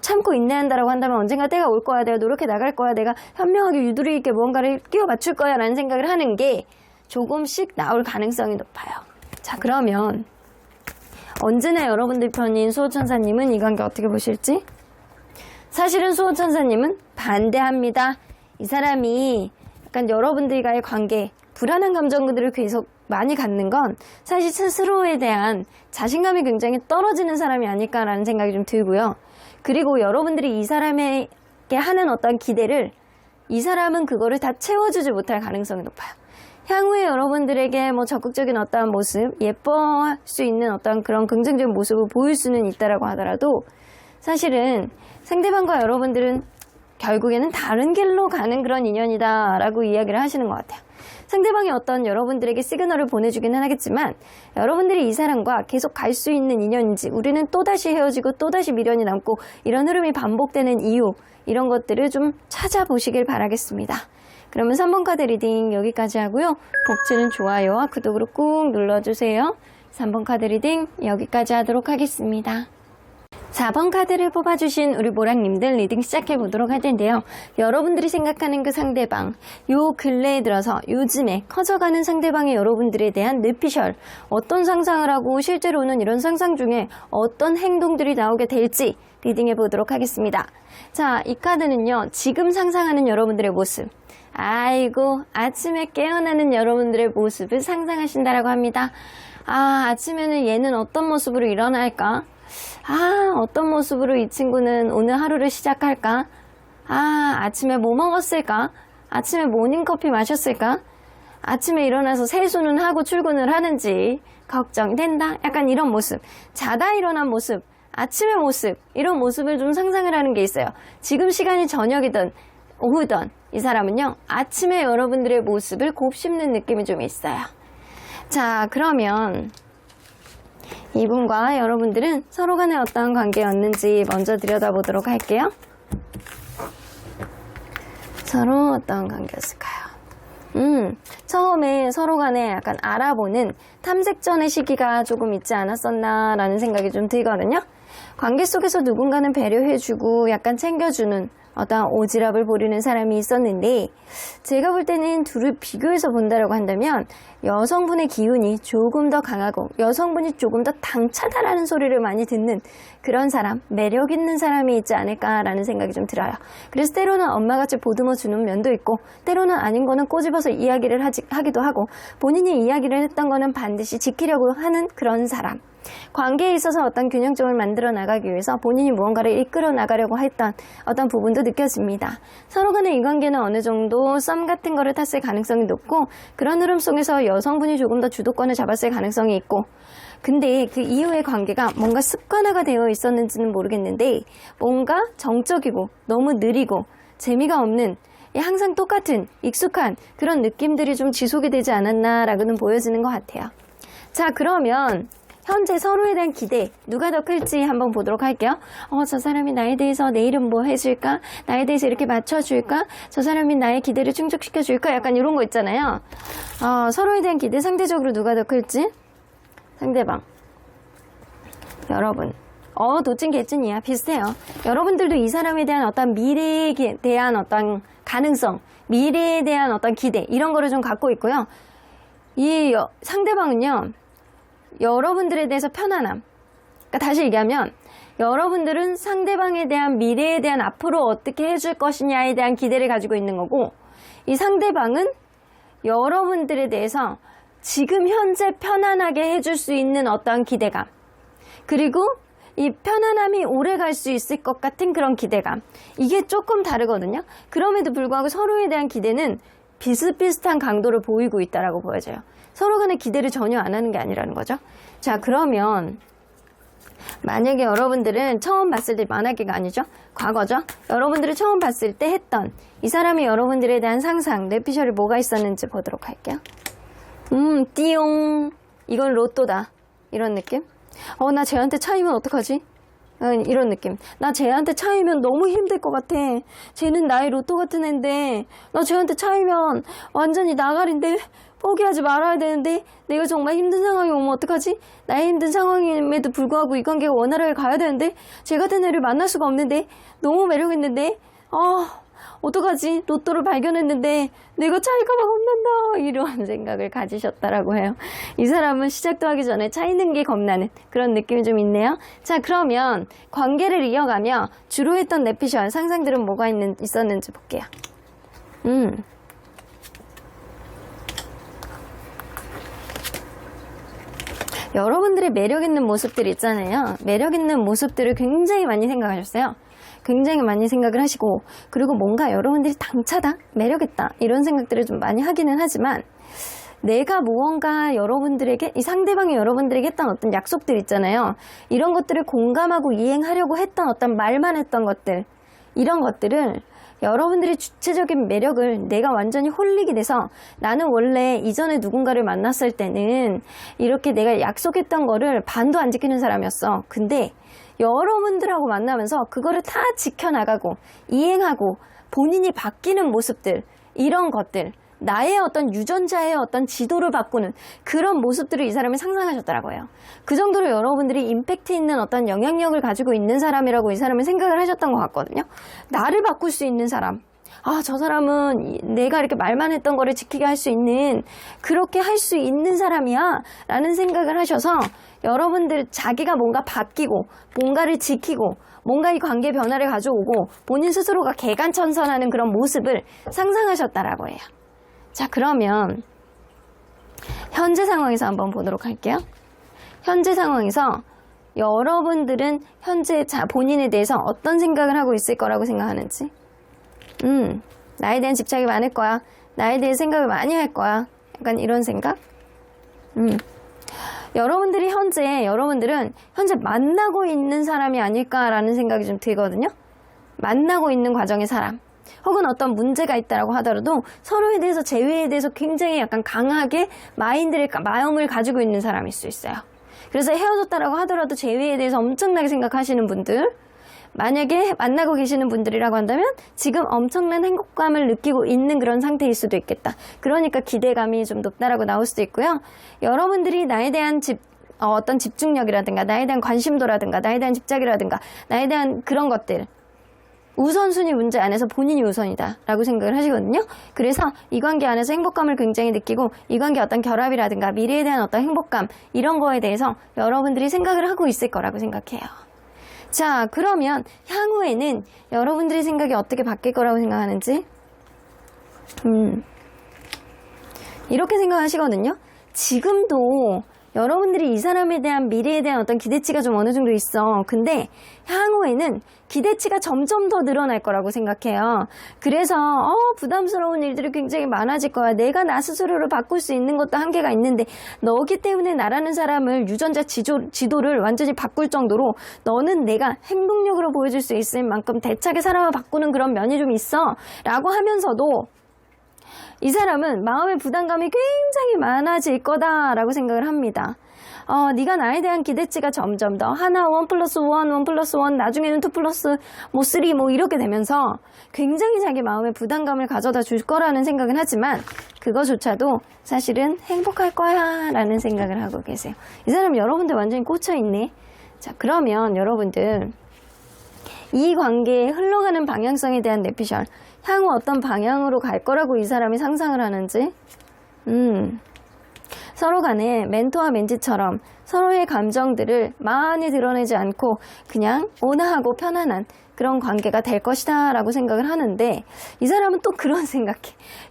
참고 인내한다라고 한다면 언젠가 때가 올 거야. 내가 노력해 나갈 거야. 내가 현명하게 유두리 있게 무언가를 끼워 맞출 거야. 라는 생각을 하는 게 조금씩 나올 가능성이 높아요. 자, 그러면 언제나 여러분들 편인 수호천사님은 이 관계 어떻게 보실지? 사실은 수호천사님은 반대합니다. 이 사람이 약간 여러분들과의 관계, 불안한 감정들을 계속 많이 갖는 건 사실 스스로에 대한 자신감이 굉장히 떨어지는 사람이 아닐까라는 생각이 좀 들고요. 그리고 여러분들이 이 사람에게 하는 어떤 기대를 이 사람은 그거를 다 채워주지 못할 가능성이 높아요. 향후에 여러분들에게 뭐 적극적인 어떠한 모습, 예뻐할 수 있는 어떤 그런 긍정적인 모습을 보일 수는 있다라고 하더라도 사실은 상대방과 여러분들은 결국에는 다른 길로 가는 그런 인연이다라고 이야기를 하시는 것 같아요. 상대방이 어떤 여러분들에게 시그널을 보내주기는 하겠지만 여러분들이 이 사람과 계속 갈 수 있는 인연인지, 우리는 또다시 헤어지고 또다시 미련이 남고 이런 흐름이 반복되는 이유, 이런 것들을 좀 찾아보시길 바라겠습니다. 그러면 3번 카드 리딩 여기까지 하고요. 복지는 좋아요와 구독으로 꾹 눌러주세요. 3번 카드 리딩 여기까지 하도록 하겠습니다. 4번 카드를 뽑아주신 우리 모랑님들 리딩 시작해보도록 할 텐데요. 여러분들이 생각하는 그 상대방, 요 근래에 들어서 요즘에 커져가는 상대방의 여러분들에 대한 뇌피셜, 어떤 상상을 하고 실제로는 이런 상상 중에 어떤 행동들이 나오게 될지 리딩해보도록 하겠습니다. 자, 이 카드는요, 지금 상상하는 여러분들의 모습, 아이고 아침에 깨어나는 여러분들의 모습을 상상하신다라고 합니다. 아, 아침에는 얘는 어떤 모습으로 일어날까? 아, 어떤 모습으로 이 친구는 오늘 하루를 시작할까? 아, 아침에 뭐 먹었을까? 아침에 모닝커피 마셨을까? 아침에 일어나서 세수는 하고 출근을 하는지 걱정된다. 약간 이런 모습. 자다 일어난 모습, 아침의 모습, 이런 모습을 좀 상상을 하는 게 있어요. 지금 시간이 저녁이든 오후든 이 사람은요, 아침에 여러분들의 모습을 곱씹는 느낌이 좀 있어요. 자, 그러면 이분과 여러분들은 서로 간에 어떤 관계였는지 먼저 들여다보도록 할게요. 서로 어떤 관계였을까요? 처음에 서로 간에 약간 알아보는 탐색전의 시기가 조금 있지 않았었나라는 생각이 좀 들거든요. 관계 속에서 누군가는 배려해주고 약간 챙겨주는 어떤 오지랖을 보이는 사람이 있었는데, 제가 볼 때는 둘을 비교해서 본다고 한다면 여성분의 기운이 조금 더 강하고 여성분이 조금 더 당차다라는 소리를 많이 듣는 그런 사람, 매력 있는 사람이 있지 않을까라는 생각이 좀 들어요. 그래서 때로는 엄마같이 보듬어 주는 면도 있고, 때로는 아닌 거는 꼬집어서 이야기를 하기도 하고, 본인이 이야기를 했던 거는 반드시 지키려고 하는 그런 사람. 관계에 있어서 어떤 균형점을 만들어 나가기 위해서 본인이 무언가를 이끌어 나가려고 했던 어떤 부분도 느껴집니다. 서로 간의 이 관계는 어느 정도 썸 같은 거를 탔을 가능성이 높고, 그런 흐름 속에서 여성분이 조금 더 주도권을 잡았을 가능성이 있고, 근데 그 이후의 관계가 뭔가 습관화가 되어 있었는지는 모르겠는데, 뭔가 정적이고 너무 느리고 재미가 없는, 항상 똑같은 익숙한 그런 느낌들이 좀 지속이 되지 않았나라고는 보여지는 것 같아요. 자, 그러면 현재 서로에 대한 기대, 누가 더 클지 한번 보도록 할게요. 저 사람이 나에 대해서 내일은 뭐 해줄까? 나에 대해서 이렇게 맞춰줄까? 저 사람이 나의 기대를 충족시켜줄까? 약간 이런 거 있잖아요. 서로에 대한 기대 상대적으로 누가 더 클지? 상대방. 여러분. 도찐 개찐이야. 비슷해요. 여러분들도 이 사람에 대한 어떤 미래에 대한 어떤 가능성, 미래에 대한 어떤 기대, 이런 거를 좀 갖고 있고요. 이 상대방은요, 여러분들에 대해서 편안함. 그러니까 다시 얘기하면 여러분들은 상대방에 대한 미래에 대한 앞으로 어떻게 해줄 것이냐에 대한 기대를 가지고 있는 거고, 이 상대방은 여러분들에 대해서 지금 현재 편안하게 해줄 수 있는 어떠한 기대감, 그리고 이 편안함이 오래 갈 수 있을 것 같은 그런 기대감, 이게 조금 다르거든요. 그럼에도 불구하고 서로에 대한 기대는 비슷비슷한 강도를 보이고 있다라고 보여져요. 서로 간의 기대를 전혀 안 하는 게 아니라는 거죠. 자, 그러면 만약에 여러분들은 처음 봤을 때, 만약에가 아니죠, 과거죠. 여러분들이 처음 봤을 때 했던 이 사람이 여러분들에 대한 상상, 뇌피셜이 뭐가 있었는지 보도록 할게요. 띠용, 이건 로또다, 이런 느낌. 나 쟤한테 차이면 어떡하지? 이런 느낌. 나 쟤한테 차이면 너무 힘들 것 같아. 쟤는 나의 로또 같은 앤데 나 쟤한테 차이면 완전히 나가린데, 포기하지 말아야 되는데 내가 정말 힘든 상황이 오면 어떡하지? 나의 힘든 상황임에도 불구하고 이 관계가 원활하게 가야 되는데 쟤 같은 애를 만날 수가 없는데, 너무 매력있는데 어떡하지? 로또를 발견했는데 내가 차일까봐 겁난다, 이런 생각을 가지셨다라고 해요. 이 사람은 시작도 하기 전에 차이는 게 겁나는 그런 느낌이 좀 있네요. 자, 그러면 관계를 이어가며 주로 했던 뇌피셜 상상들은 뭐가 있었는지 볼게요. 여러분들의 매력있는 모습들 있잖아요. 매력있는 모습들을 굉장히 많이 생각하셨어요. 굉장히 많이 생각을 하시고, 그리고 뭔가 여러분들이 당차다, 매력있다, 이런 생각들을 좀 많이 하기는 하지만, 내가 무언가 여러분들에게, 이 상대방이 여러분들에게 했던 어떤 약속들 있잖아요. 이런 것들을 공감하고 이행하려고 했던 어떤 말만 했던 것들, 이런 것들을 여러분들의 주체적인 매력을 내가 완전히 홀리게 돼서, 나는 원래 이전에 누군가를 만났을 때는 이렇게 내가 약속했던 거를 반도 안 지키는 사람이었어. 근데 여러분들하고 만나면서 그거를 다 지켜나가고 이행하고 본인이 바뀌는 모습들, 이런 것들, 나의 어떤 유전자의 어떤 지도를 바꾸는 그런 모습들을 이 사람이 상상하셨더라고요. 그 정도로 여러분들이 임팩트 있는 어떤 영향력을 가지고 있는 사람이라고 이 사람은 생각을 하셨던 것 같거든요. 나를 바꿀 수 있는 사람, 저 사람은 내가 이렇게 말만 했던 거를 지키게 할 수 있는, 그렇게 할 수 있는 사람이야 라는 생각을 하셔서, 여러분들 자기가 뭔가 바뀌고 뭔가를 지키고 뭔가 이 관계 변화를 가져오고 본인 스스로가 개간천선하는 그런 모습을 상상하셨다라고 해요. 자, 그러면 현재 상황에서 한번 보도록 할게요. 현재 상황에서 여러분들은 현재 본인에 대해서 어떤 생각을 하고 있을 거라고 생각하는지. 나에 대한 집착이 많을 거야. 나에 대해 생각을 많이 할 거야. 약간 이런 생각? 여러분들은 현재 만나고 있는 사람이 아닐까라는 생각이 좀 들거든요. 만나고 있는 과정의 사람, 혹은 어떤 문제가 있다라고 하더라도 서로에 대해서, 재회에 대해서 굉장히 약간 강하게 마음을 가지고 있는 사람일 수 있어요. 그래서 헤어졌다라고 하더라도 재회에 대해서 엄청나게 생각하시는 분들, 만약에 만나고 계시는 분들이라고 한다면 지금 엄청난 행복감을 느끼고 있는 그런 상태일 수도 있겠다. 그러니까 기대감이 좀 높다라고 나올 수도 있고요. 여러분들이 나에 대한 어떤 집중력이라든가 나에 대한 관심도라든가 나에 대한 집착이라든가 나에 대한 그런 것들, 우선순위 문제 안에서 본인이 우선이다 라고 생각을 하시거든요. 그래서 이 관계 안에서 행복감을 굉장히 느끼고, 이 관계 어떤 결합이라든가 미래에 대한 어떤 행복감, 이런 거에 대해서 여러분들이 생각을 하고 있을 거라고 생각해요. 자, 그러면 향후에는 여러분들의 생각이 어떻게 바뀔 거라고 생각하는지, 이렇게 생각하시거든요. 지금도 여러분들이 이 사람에 대한 미래에 대한 어떤 기대치가 좀 어느 정도 있어. 근데 향후에는 기대치가 점점 더 늘어날 거라고 생각해요. 그래서 부담스러운 일들이 굉장히 많아질 거야. 내가 나 스스로를 바꿀 수 있는 것도 한계가 있는데, 너기 때문에 나라는 사람을 유전자 지도를 완전히 바꿀 정도로 너는 내가 행동력으로 보여줄 수 있을 만큼 대차게 사람을 바꾸는 그런 면이 좀 있어 라고 하면서도, 이 사람은 마음의 부담감이 굉장히 많아질 거다라고 생각을 합니다. 네가 나에 대한 기대치가 점점 더 하나, 1+1, 1+1, 나중에는 2+3 이렇게 되면서 굉장히 자기 마음의 부담감을 가져다 줄 거라는 생각은 하지만, 그거조차도 사실은 행복할 거야 라는 생각을 하고 계세요. 이 사람 여러분들 완전히 꽂혀있네. 자, 그러면 여러분들 이 관계에 흘러가는 방향성에 대한 뇌피셜, 향후 어떤 방향으로 갈 거라고 이 사람이 상상을 하는지, 서로 간에 멘토와 멘티처럼 서로의 감정들을 많이 드러내지 않고 그냥 온화하고 편안한 그런 관계가 될 것이다 라고 생각을 하는데, 이 사람은 또 그런 생각해.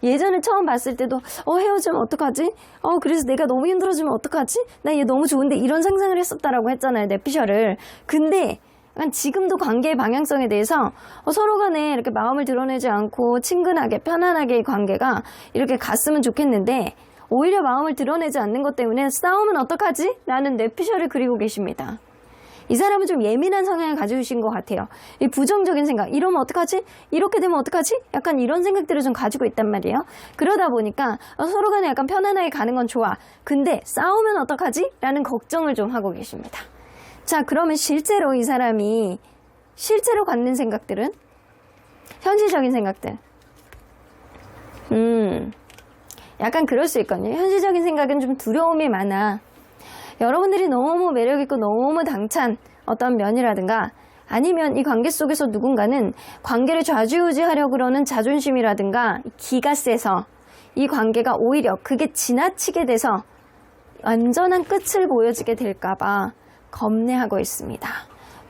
예전에 처음 봤을 때도 헤어지면 어떡하지? 그래서 내가 너무 힘들어지면 어떡하지? 나 얘 너무 좋은데, 이런 상상을 했었다라고 했잖아요, 뇌피셜을. 근데 지금도 관계의 방향성에 대해서 서로 간에 이렇게 마음을 드러내지 않고 친근하게 편안하게 이 관계가 이렇게 갔으면 좋겠는데, 오히려 마음을 드러내지 않는 것 때문에 싸우면 어떡하지? 라는 뇌피셜을 그리고 계십니다. 이 사람은 좀 예민한 성향을 가지신 것 같아요. 이 부정적인 생각, 이러면 어떡하지? 이렇게 되면 어떡하지? 약간 이런 생각들을 좀 가지고 있단 말이에요. 그러다 보니까 서로 간에 약간 편안하게 가는 건 좋아. 근데 싸우면 어떡하지? 라는 걱정을 좀 하고 계십니다. 자, 그러면 실제로 이 사람이 실제로 갖는 생각들은? 현실적인 생각들. 약간 그럴 수 있거든요. 현실적인 생각은 좀 두려움이 많아. 여러분들이 너무 매력있고 너무 당찬 어떤 면이라든가, 아니면 이 관계 속에서 누군가는 관계를 좌지우지하려고 그러는 자존심이라든가 기가 세서 이 관계가 오히려 그게 지나치게 돼서 완전한 끝을 보여지게 될까봐 겁내하고 있습니다.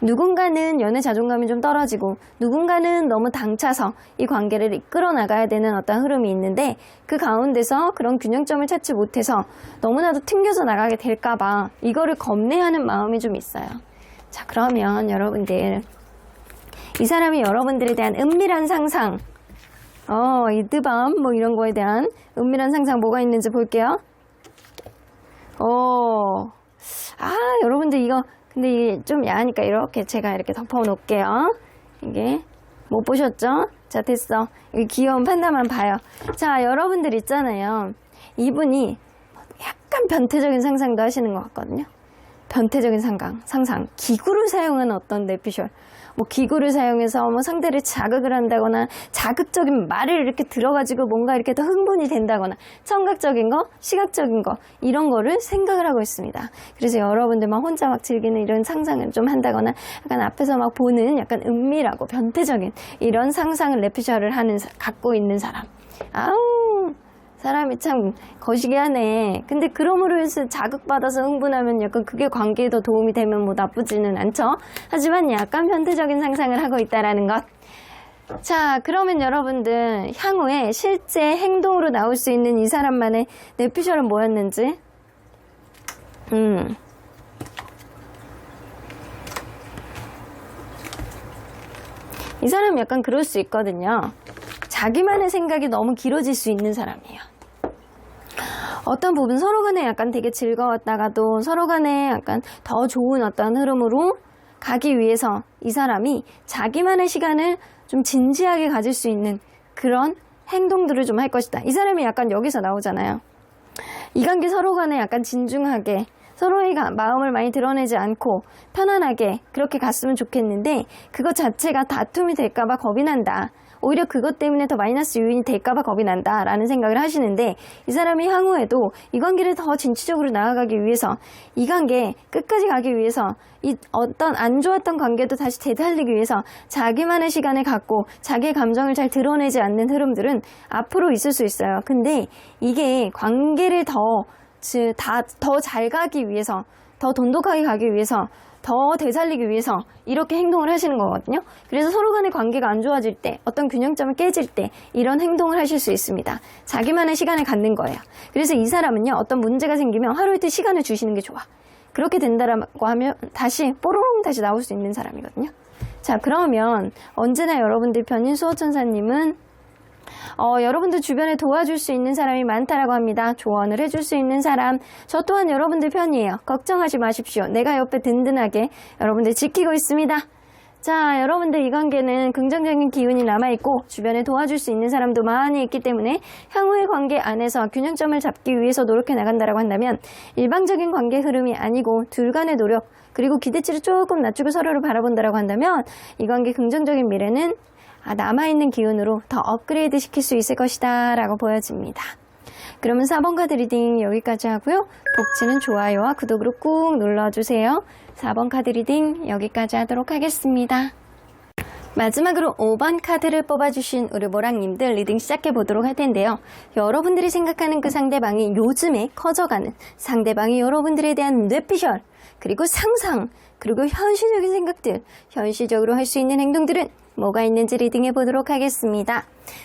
누군가는 연애 자존감이 좀 떨어지고 누군가는 너무 당차서 이 관계를 이끌어 나가야 되는 어떤 흐름이 있는데, 그 가운데서 그런 균형점을 찾지 못해서 너무나도 튕겨서 나가게 될까봐 이거를 겁내하는 마음이 좀 있어요. 자, 그러면 여러분들, 이 사람이 여러분들에 대한 은밀한 상상, 이드밤 뭐 이런 거에 대한 은밀한 상상 뭐가 있는지 볼게요. 여러분들 이거 근데 이게 좀 야하니까 이렇게 제가 이렇게 덮어 놓을게요. 이게 못 보셨죠? 자, 됐어. 이 귀여운 판다만 봐요. 자, 여러분들 있잖아요. 이분이 약간 변태적인 상상도 하시는 것 같거든요. 변태적인 상상. 기구를 사용하는 어떤 뇌피셜. 뭐 기구를 사용해서 뭐 상대를 자극을 한다거나, 자극적인 말을 이렇게 들어가지고 뭔가 이렇게 더 흥분이 된다거나, 청각적인 거, 시각적인 거, 이런 거를 생각을 하고 있습니다. 그래서 여러분들 막 혼자 막 즐기는 이런 상상을 좀 한다거나, 약간 앞에서 막 보는 약간 은밀하고 변태적인 이런 상상을 뇌피셜을 갖고 있는 사람. 사람이 참 거시기 하네. 근데 그럼으로 해서 자극받아서 흥분하면 약간 그게 관계에 더 도움이 되면 뭐 나쁘지는 않죠. 하지만 약간 변태적인 상상을 하고 있다라는 것. 자, 그러면 여러분들 향후에 실제 행동으로 나올 수 있는 이 사람만의 뇌피셜은 뭐였는지? 이 사람 약간 그럴 수 있거든요. 자기만의 생각이 너무 길어질 수 있는 사람이에요. 어떤 부분 서로 간에 약간 되게 즐거웠다가도 서로 간에 약간 더 좋은 어떤 흐름으로 가기 위해서 이 사람이 자기만의 시간을 좀 진지하게 가질 수 있는 그런 행동들을 좀 할 것이다. 이 사람이 약간 여기서 나오잖아요. 이 관계 서로 간에 약간 진중하게 서로의 마음을 많이 드러내지 않고 편안하게 그렇게 갔으면 좋겠는데, 그것 자체가 다툼이 될까봐 겁이 난다. 오히려 그것 때문에 더 마이너스 요인이 될까봐 겁이 난다 라는 생각을 하시는데, 이 사람이 향후에도 이 관계를 더 진취적으로 나아가기 위해서, 이 관계 끝까지 가기 위해서, 이 어떤 안 좋았던 관계도 다시 되살리기 위해서 자기만의 시간을 갖고 자기의 감정을 잘 드러내지 않는 흐름들은 앞으로 있을 수 있어요. 근데 이게 관계를 더 잘 가기 위해서, 더 돈독하게 가기 위해서, 더 되살리기 위해서 이렇게 행동을 하시는 거거든요. 그래서 서로 간의 관계가 안 좋아질 때, 어떤 균형점을 깨질 때 이런 행동을 하실 수 있습니다. 자기만의 시간을 갖는 거예요. 그래서 이 사람은요, 어떤 문제가 생기면 하루 이틀 시간을 주시는 게 좋아. 그렇게 된다라고 하면 다시 뽀로롱 다시 나올 수 있는 사람이거든요. 자, 그러면 언제나 여러분들 편인 수호천사님은 여러분들 주변에 도와줄 수 있는 사람이 많다라고 합니다. 조언을 해줄 수 있는 사람. 저 또한 여러분들 편이에요. 걱정하지 마십시오. 내가 옆에 든든하게 여러분들 지키고 있습니다. 자, 여러분들 이 관계는 긍정적인 기운이 남아있고 주변에 도와줄 수 있는 사람도 많이 있기 때문에 향후의 관계 안에서 균형점을 잡기 위해서 노력해 나간다라고 한다면, 일방적인 관계 흐름이 아니고 둘 간의 노력, 그리고 기대치를 조금 낮추고 서로를 바라본다라고 한다면 이 관계 긍정적인 미래는 남아있는 기운으로 더 업그레이드 시킬 수 있을 것이다 라고 보여집니다. 그러면 4번 카드 리딩 여기까지 하고요. 복지는 좋아요와 구독으로 꾹 눌러주세요. 4번 카드 리딩 여기까지 하도록 하겠습니다. 마지막으로 5번 카드를 뽑아주신 우리 모랑님들 리딩 시작해 보도록 할 텐데요. 여러분들이 생각하는 그 상대방이 요즘에 커져가는 상대방이 여러분들에 대한 뇌피셜, 그리고 상상, 그리고 현실적인 생각들, 현실적으로 할 수 있는 행동들은 뭐가 있는지 리딩해 보도록 하겠습니다.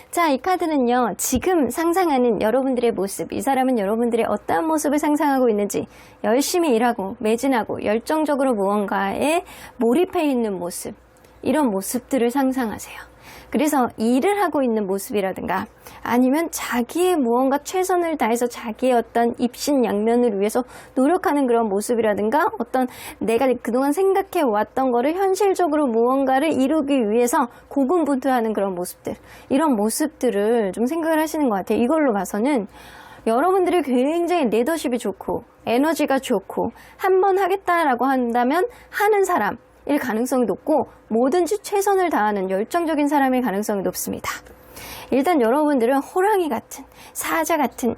자, 이 카드는요, 지금 상상하는 여러분들의 모습, 이 사람은 여러분들의 어떠한 모습을 상상하고 있는지, 열심히 일하고 매진하고 열정적으로 무언가에 몰입해 있는 모습, 이런 모습들을 상상하세요. 그래서 일을 하고 있는 모습이라든가 아니면 자기의 무언가 최선을 다해서 자기의 어떤 입신양면을 위해서 노력하는 그런 모습이라든가 어떤 내가 그동안 생각해 왔던 거를 현실적으로 무언가를 이루기 위해서 고군분투하는 그런 모습들, 이런 모습들을 좀 생각을 하시는 것 같아요. 이걸로 봐서는 여러분들이 굉장히 리더십이 좋고 에너지가 좋고 한번 하겠다라고 한다면 하는 사람 일 가능성이 높고 뭐든지 최선을 다하는 열정적인 사람일 가능성이 높습니다. 일단 여러분들은 호랑이 같은, 사자 같은,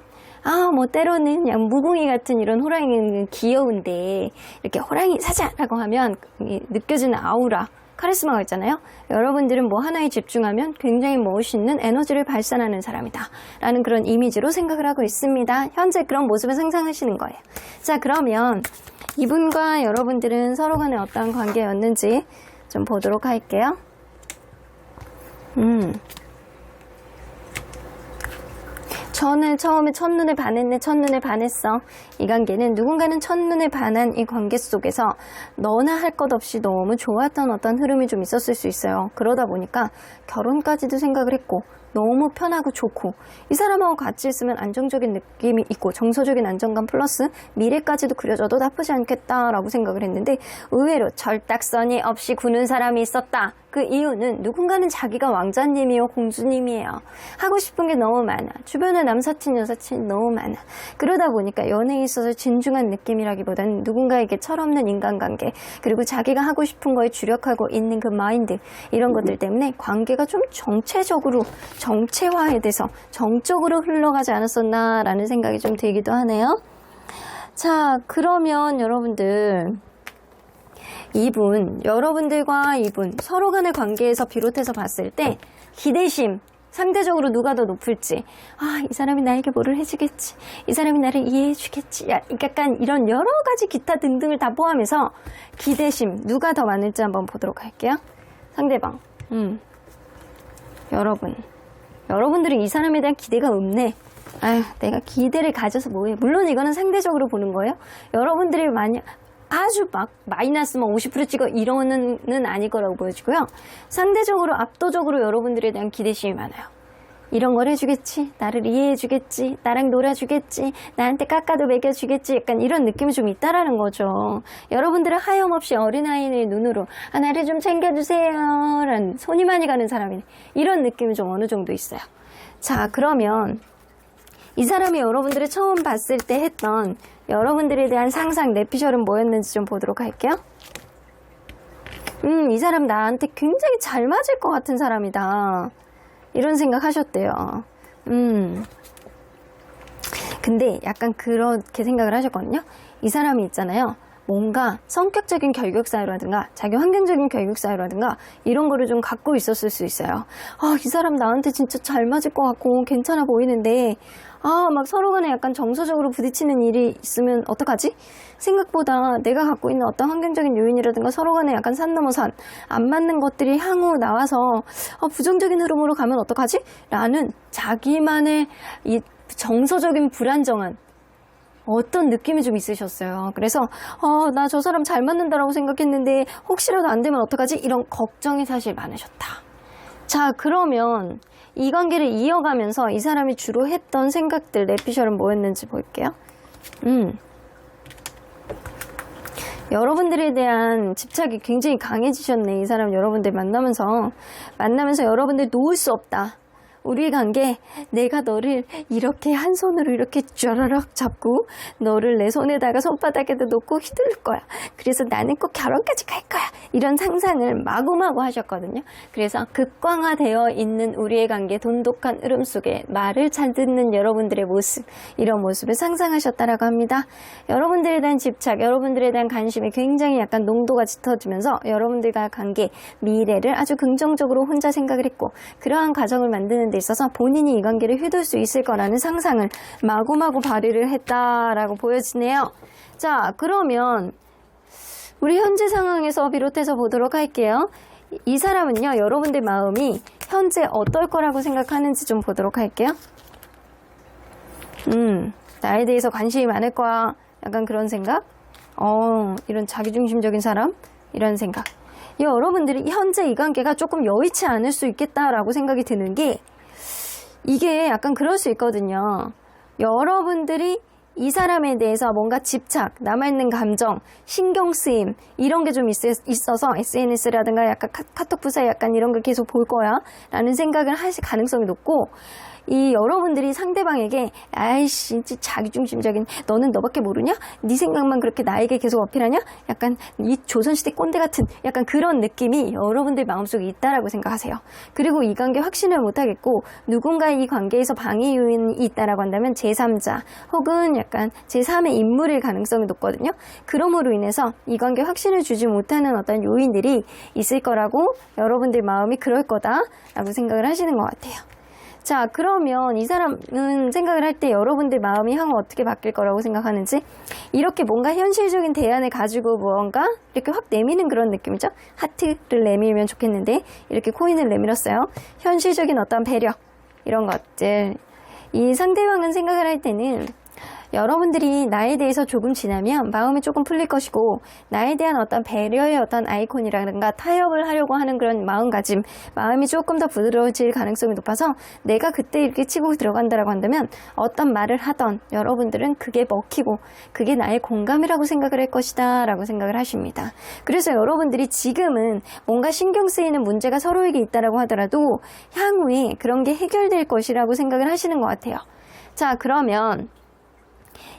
뭐 때로는 그냥 무궁이 같은 이런 호랑이는 귀여운데 이렇게 호랑이 사자라고 하면 느껴지는 아우라, 카리스마가 있잖아요. 여러분들은 뭐 하나에 집중하면 굉장히 멋있는 에너지를 발산하는 사람이다 라는 그런 이미지로 생각을 하고 있습니다. 현재 그런 모습을 상상하시는 거예요. 자, 그러면 이분과 여러분들은 서로 간에 어떤 관계였는지 좀 보도록 할게요. 저는 처음에 첫눈에 반했네, 첫눈에 반했어. 이 관계는 누군가는 첫눈에 반한 이 관계 속에서 너나 할 것 없이 너무 좋았던 어떤 흐름이 좀 있었을 수 있어요. 그러다 보니까 결혼까지도 생각을 했고 너무 편하고 좋고 이 사람하고 같이 있으면 안정적인 느낌이 있고 정서적인 안정감 플러스 미래까지도 그려져도 나쁘지 않겠다라고 생각을 했는데 의외로 절딱선이 없이 구는 사람이 있었다. 그 이유는 누군가는 자기가 왕자님이요 공주님이에요. 하고 싶은 게 너무 많아. 주변에 남사친 여사친 너무 많아. 그러다 보니까 연애에 있어서 진중한 느낌이라기보다는 누군가에게 철없는 인간관계 그리고 자기가 하고 싶은 거에 주력하고 있는 그 마인드 이런 것들 때문에 관계가 좀 정체적으로 정체화돼서 정적으로 흘러가지 않았었나라는 생각이 좀 들기도 하네요. 자, 그러면 여러분들 여러분들과 이분 서로 간의 관계에서 비롯해서 봤을 때 기대심, 상대적으로 누가 더 높을지, 이 사람이 나에게 뭐를 해주겠지, 이 사람이 나를 이해해주겠지, 약간 이런 여러 가지 기타 등등을 다 포함해서 기대심, 누가 더 많을지 한번 보도록 할게요. 상대방, 여러분들은 이 사람에 대한 기대가 없네. 내가 기대를 가져서 뭐해. 물론 이거는 상대적으로 보는 거예요. 여러분들이 만약 아주 막 마이너스만 50% 찍어 이러는 아닐 거라고 보여지고요. 상대적으로 압도적으로 여러분들에 대한 기대심이 많아요. 이런 걸 해주겠지, 나를 이해해주겠지, 나랑 놀아주겠지, 나한테 깎아도 먹여주겠지, 약간 이런 느낌이 좀 있다라는 거죠. 여러분들은 하염없이 어린아이의 눈으로 나를 좀 챙겨주세요 라는 손이 많이 가는 사람이네, 이런 느낌이 좀 어느 정도 있어요. 자, 그러면 이 사람이 여러분들이 처음 봤을 때 했던 여러분들에 대한 상상, 뇌피셜은 뭐였는지 좀 보도록 할게요. 이 사람 나한테 굉장히 잘 맞을 것 같은 사람이다, 이런 생각 하셨대요. 근데 약간 그렇게 생각을 하셨거든요. 이 사람이 있잖아요. 뭔가 성격적인 결격사유라든가 자기 환경적인 결격사유라든가 이런 거를 좀 갖고 있었을 수 있어요. 이 사람 나한테 진짜 잘 맞을 것 같고 괜찮아 보이는데 막 서로 간에 약간 정서적으로 부딪히는 일이 있으면 어떡하지? 생각보다 내가 갖고 있는 어떤 환경적인 요인이라든가 서로 간에 약간 산 넘어 산, 안 맞는 것들이 향후 나와서 부정적인 흐름으로 가면 어떡하지? 라는 자기만의 이 정서적인 불안정한 어떤 느낌이 좀 있으셨어요. 그래서 나 저 사람 잘 맞는다라고 생각했는데 혹시라도 안 되면 어떡하지? 이런 걱정이 사실 많으셨다. 자, 그러면 이 관계를 이어가면서 이 사람이 주로 했던 생각들, 뇌피셜은 뭐였는지 볼게요. 여러분들에 대한 집착이 굉장히 강해지셨네. 이 사람 여러분들 만나면서 여러분들 놓을 수 없다. 우리 관계, 내가 너를 이렇게 한 손으로 이렇게 쫘라락 잡고 너를 내 손에다가 손바닥에다 놓고 휘두를 거야. 그래서 나는 꼭 결혼까지 갈 거야. 이런 상상을 마구마구 하셨거든요. 그래서 극광화되어 있는 우리의 관계 돈독한 흐름 속에 말을 잘 듣는 여러분들의 모습, 이런 모습을 상상하셨다라고 합니다. 여러분들에 대한 집착, 여러분들에 대한 관심이 굉장히 약간 농도가 짙어지면서 여러분들과 관계, 미래를 아주 긍정적으로 혼자 생각을 했고, 그러한 과정을 만드는 데 있어서 본인이 이 관계를 휘둘 수 있을 거라는 상상을 마구마구 발휘를 했다라고 보여지네요. 자, 그러면 우리 현재 상황에서 비롯해서 보도록 할게요. 이 사람은요, 여러분들 마음이 현재 어떨 거라고 생각하는지 좀 보도록 할게요. 나에 대해서 관심이 많을 거야. 약간 그런 생각? 이런 자기중심적인 사람? 이런 생각. 여러분들이 현재 이 관계가 조금 여의치 않을 수 있겠다라고 생각이 드는 게, 이게 약간 그럴 수 있거든요. 여러분들이 이 사람에 대해서 뭔가 집착, 남아있는 감정, 신경쓰임 이런 게 좀 있어서 SNS라든가 약간 카톡 부사 약간 이런 걸 계속 볼 거야 라는 생각을 하실 가능성이 높고, 이 여러분들이 상대방에게 아이씨 자기중심적인 너는 너밖에 모르냐? 네 생각만 그렇게 나에게 계속 어필하냐? 약간 이 조선시대 꼰대 같은 약간 그런 느낌이 여러분들 마음속에 있다라고 생각하세요. 그리고 이 관계 확신을 못하겠고, 누군가의 이 관계에서 방해 요인이 있다라고 한다면 제3자 혹은 약간 제3의 인물일 가능성이 높거든요. 그러므로 인해서 이 관계 확신을 주지 못하는 어떤 요인들이 있을 거라고 여러분들 마음이 그럴 거다라고 생각을 하시는 것 같아요. 자, 그러면 이 사람은 생각을 할 때 여러분들 마음이 향후 어떻게 바뀔 거라고 생각하는지, 이렇게 뭔가 현실적인 대안을 가지고 무언가 이렇게 확 내미는 그런 느낌이죠. 하트를 내밀면 좋겠는데 이렇게 코인을 내밀었어요. 현실적인 어떤 배려, 이런 것들. 이 상대방은 생각을 할 때는 여러분들이 나에 대해서 조금 지나면 마음이 조금 풀릴 것이고, 나에 대한 어떤 배려의 어떤 아이콘이라든가 타협을 하려고 하는 그런 마음가짐, 마음이 조금 더 부드러워질 가능성이 높아서 내가 그때 이렇게 치고 들어간다라고 한다면 어떤 말을 하던 여러분들은 그게 먹히고 그게 나의 공감이라고 생각을 할 것이다 라고 생각을 하십니다. 그래서 여러분들이 지금은 뭔가 신경 쓰이는 문제가 서로에게 있다라고 하더라도 향후에 그런 게 해결될 것이라고 생각을 하시는 것 같아요. 자, 그러면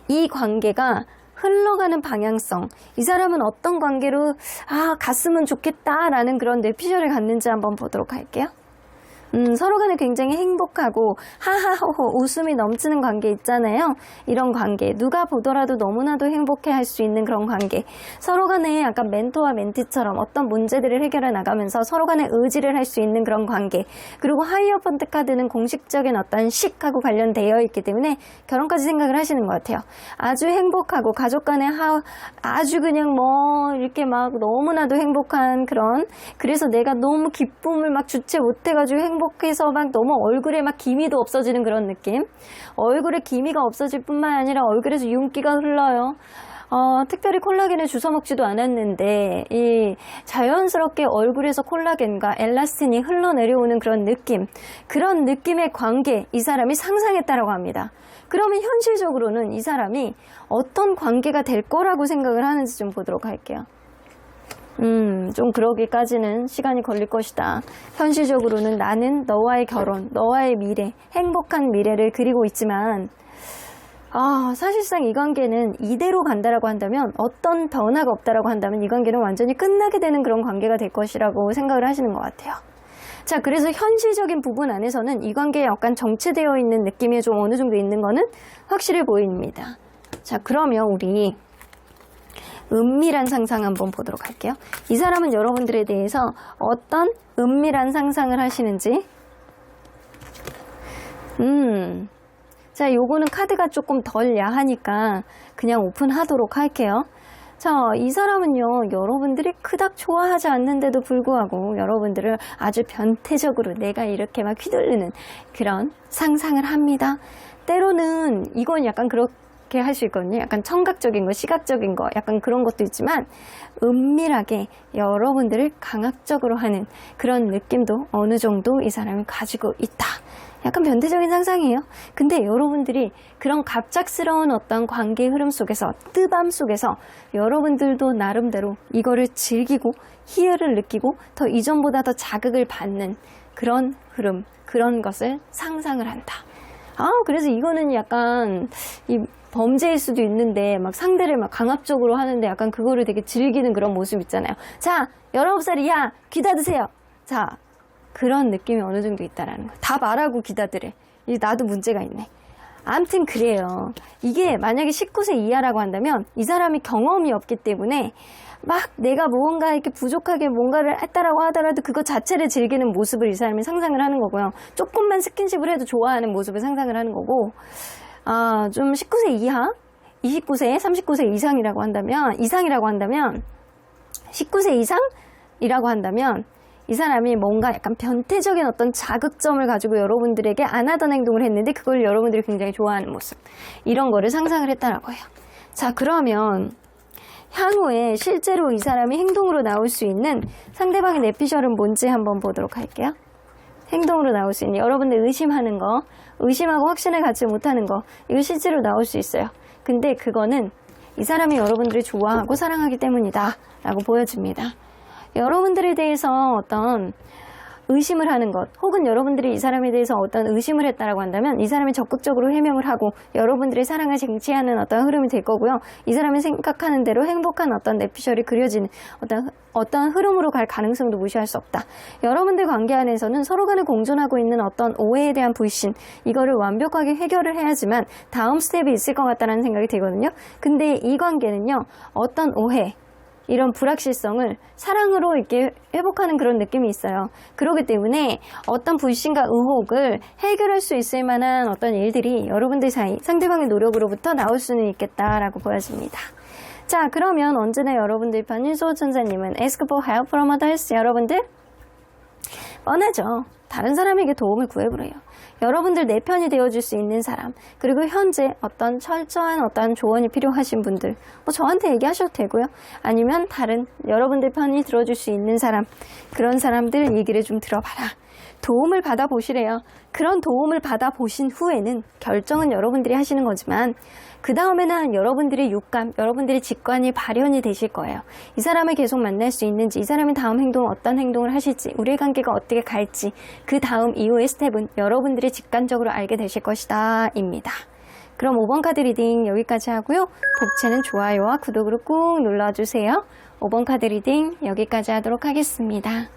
이 관계가 흘러가는 방향성, 이 사람은 어떤 관계로 갔으면 좋겠다라는 그런 뇌피셜을 갖는지 한번 보도록 할게요. 서로 간에 굉장히 행복하고 하하호호 웃음이 넘치는 관계 있잖아요. 이런 관계, 누가 보더라도 너무나도 행복해할 수 있는 그런 관계, 서로 간에 약간 멘토와 멘티처럼 어떤 문제들을 해결해 나가면서 서로 간에 의지를 할 수 있는 그런 관계, 그리고 하이어펀트 카드는 공식적인 어떤 식하고 관련되어 있기 때문에 결혼까지 생각을 하시는 것 같아요. 아주 행복하고 가족 간에 아주 그냥 이렇게 막 너무나도 행복한 그런, 그래서 내가 너무 기쁨을 막 주체 못해가지고 행복해서 막 너무 얼굴에 막 기미도 없어지는 그런 느낌. 얼굴에 기미가 없어질 뿐만 아니라 얼굴에서 윤기가 흘러요. 특별히 콜라겐을 주워 먹지도 않았는데 이 자연스럽게 얼굴에서 콜라겐과 엘라스틴이 흘러내려오는 그런 느낌, 그런 느낌의 관계, 이 사람이 상상했다라고 합니다. 그러면 현실적으로는 이 사람이 어떤 관계가 될 거라고 생각을 하는지 좀 보도록 할게요. 좀 그러기까지는 시간이 걸릴 것이다. 현실적으로는 나는 너와의 결혼, 너와의 미래, 행복한 미래를 그리고 있지만, 사실상 이 관계는 이대로 간다라고 한다면, 어떤 변화가 없다라고 한다면 이 관계는 완전히 끝나게 되는 그런 관계가 될 것이라고 생각을 하시는 것 같아요. 자, 그래서 현실적인 부분 안에서는 이 관계에 약간 정체되어 있는 느낌이 좀 어느 정도 있는 거는 확실해 보입니다. 자, 그러면 우리 은밀한 상상 한번 보도록 할게요. 이 사람은 여러분들에 대해서 어떤 은밀한 상상을 하시는지. 자, 요거는 카드가 조금 덜 야하니까 그냥 오픈하도록 할게요. 자, 이 사람은요, 여러분들이 그닥 좋아하지 않는데도 불구하고 여러분들을 아주 변태적으로 내가 이렇게 막 휘둘르는 그런 상상을 합니다. 때로는 이건 약간 그렇게 할 수 있거든요. 약간 청각적인 거, 시각적인 거, 약간 그런 것도 있지만 은밀하게 여러분들을 강압적으로 하는 그런 느낌도 어느 정도 이 사람이 가지고 있다. 약간 변태적인 상상이에요. 근데 여러분들이 그런 갑작스러운 어떤 관계의 흐름 속에서, 뜨밤 속에서 여러분들도 나름대로 이거를 즐기고 희열을 느끼고 더 이전보다 더 자극을 받는 그런 흐름, 그런 것을 상상을 한다. 그래서 이거는 약간 이 범죄일 수도 있는데 막 상대를 막 강압적으로 하는데 약간 그거를 되게 즐기는 그런 모습 있잖아요. 자, 19살이야, 귀 닫으세요. 자, 그런 느낌이 어느 정도 있다라는 거. 다 말하고 귀 닫으래. 나도 문제가 있네. 아무튼 그래요. 이게 만약에 19세 이하라고 한다면 이 사람이 경험이 없기 때문에 막 내가 무언가 이렇게 부족하게 뭔가를 했다라고 하더라도 그거 자체를 즐기는 모습을 이 사람이 상상을 하는 거고요. 조금만 스킨십을 해도 좋아하는 모습을 상상을 하는 거고, 좀 19세 이하, 29세, 39세 이상이라고 한다면 19세 이상이라고 한다면 이 사람이 뭔가 약간 변태적인 어떤 자극점을 가지고 여러분들에게 안 하던 행동을 했는데 그걸 여러분들이 굉장히 좋아하는 모습, 이런 거를 상상을 했다라고 해요. 자, 그러면 향후에 실제로 이 사람이 행동으로 나올 수 있는 상대방의 뇌피셜은 뭔지 한번 보도록 할게요. 행동으로 나올 수 있는, 여러분들 의심하는 거, 의심하고 확신을 갖지 못하는 거, 이거 실제로 나올 수 있어요. 근데 그거는 이 사람이 여러분들을 좋아하고 사랑하기 때문이다 라고 보여집니다. 여러분들에 대해서 어떤 의심을 하는 것, 혹은 여러분들이 이 사람에 대해서 어떤 의심을 했다라고 한다면 이 사람이 적극적으로 해명을 하고 여러분들의 사랑을 쟁취하는 어떤 흐름이 될 거고요. 이 사람이 생각하는 대로 행복한 어떤 뇌피셜이 그려지는 어떤 흐름으로 갈 가능성도 무시할 수 없다. 여러분들 관계 안에서는 서로 간에 공존하고 있는 어떤 오해에 대한 불신, 이거를 완벽하게 해결을 해야지만 다음 스텝이 있을 것 같다는 생각이 들거든요. 근데 이 관계는요, 어떤 오해, 이런 불확실성을 사랑으로 이렇게 회복하는 그런 느낌이 있어요. 그렇기 때문에 어떤 불신과 의혹을 해결할 수 있을 만한 어떤 일들이 여러분들 사이 상대방의 노력으로부터 나올 수는 있겠다라고 보여집니다. 자, 그러면 언제나 여러분들 편 윤수호 천사님은 Ask for help from others. 여러분들 뻔하죠. 다른 사람에게 도움을 구해보래요. 여러분들 내 편이 되어줄 수 있는 사람, 그리고 현재 어떤 철저한 어떤 조언이 필요하신 분들, 저한테 얘기하셔도 되고요. 아니면 다른 여러분들 편이 들어줄 수 있는 사람, 그런 사람들 얘기를 좀 들어봐라. 도움을 받아보시래요. 그런 도움을 받아보신 후에는 결정은 여러분들이 하시는 거지만 그 다음에는 여러분들의 육감, 여러분들의 직관이 발현이 되실 거예요. 이 사람을 계속 만날 수 있는지, 이 사람이 다음 행동 어떤 행동을 하실지, 우리의 관계가 어떻게 갈지, 그 다음 이후의 스텝은 여러분들이 직관적으로 알게 되실 것이다 입니다. 그럼 5번 카드 리딩 여기까지 하고요. 복채는 좋아요와 구독으로 꾹 눌러주세요. 5번 카드 리딩 여기까지 하도록 하겠습니다.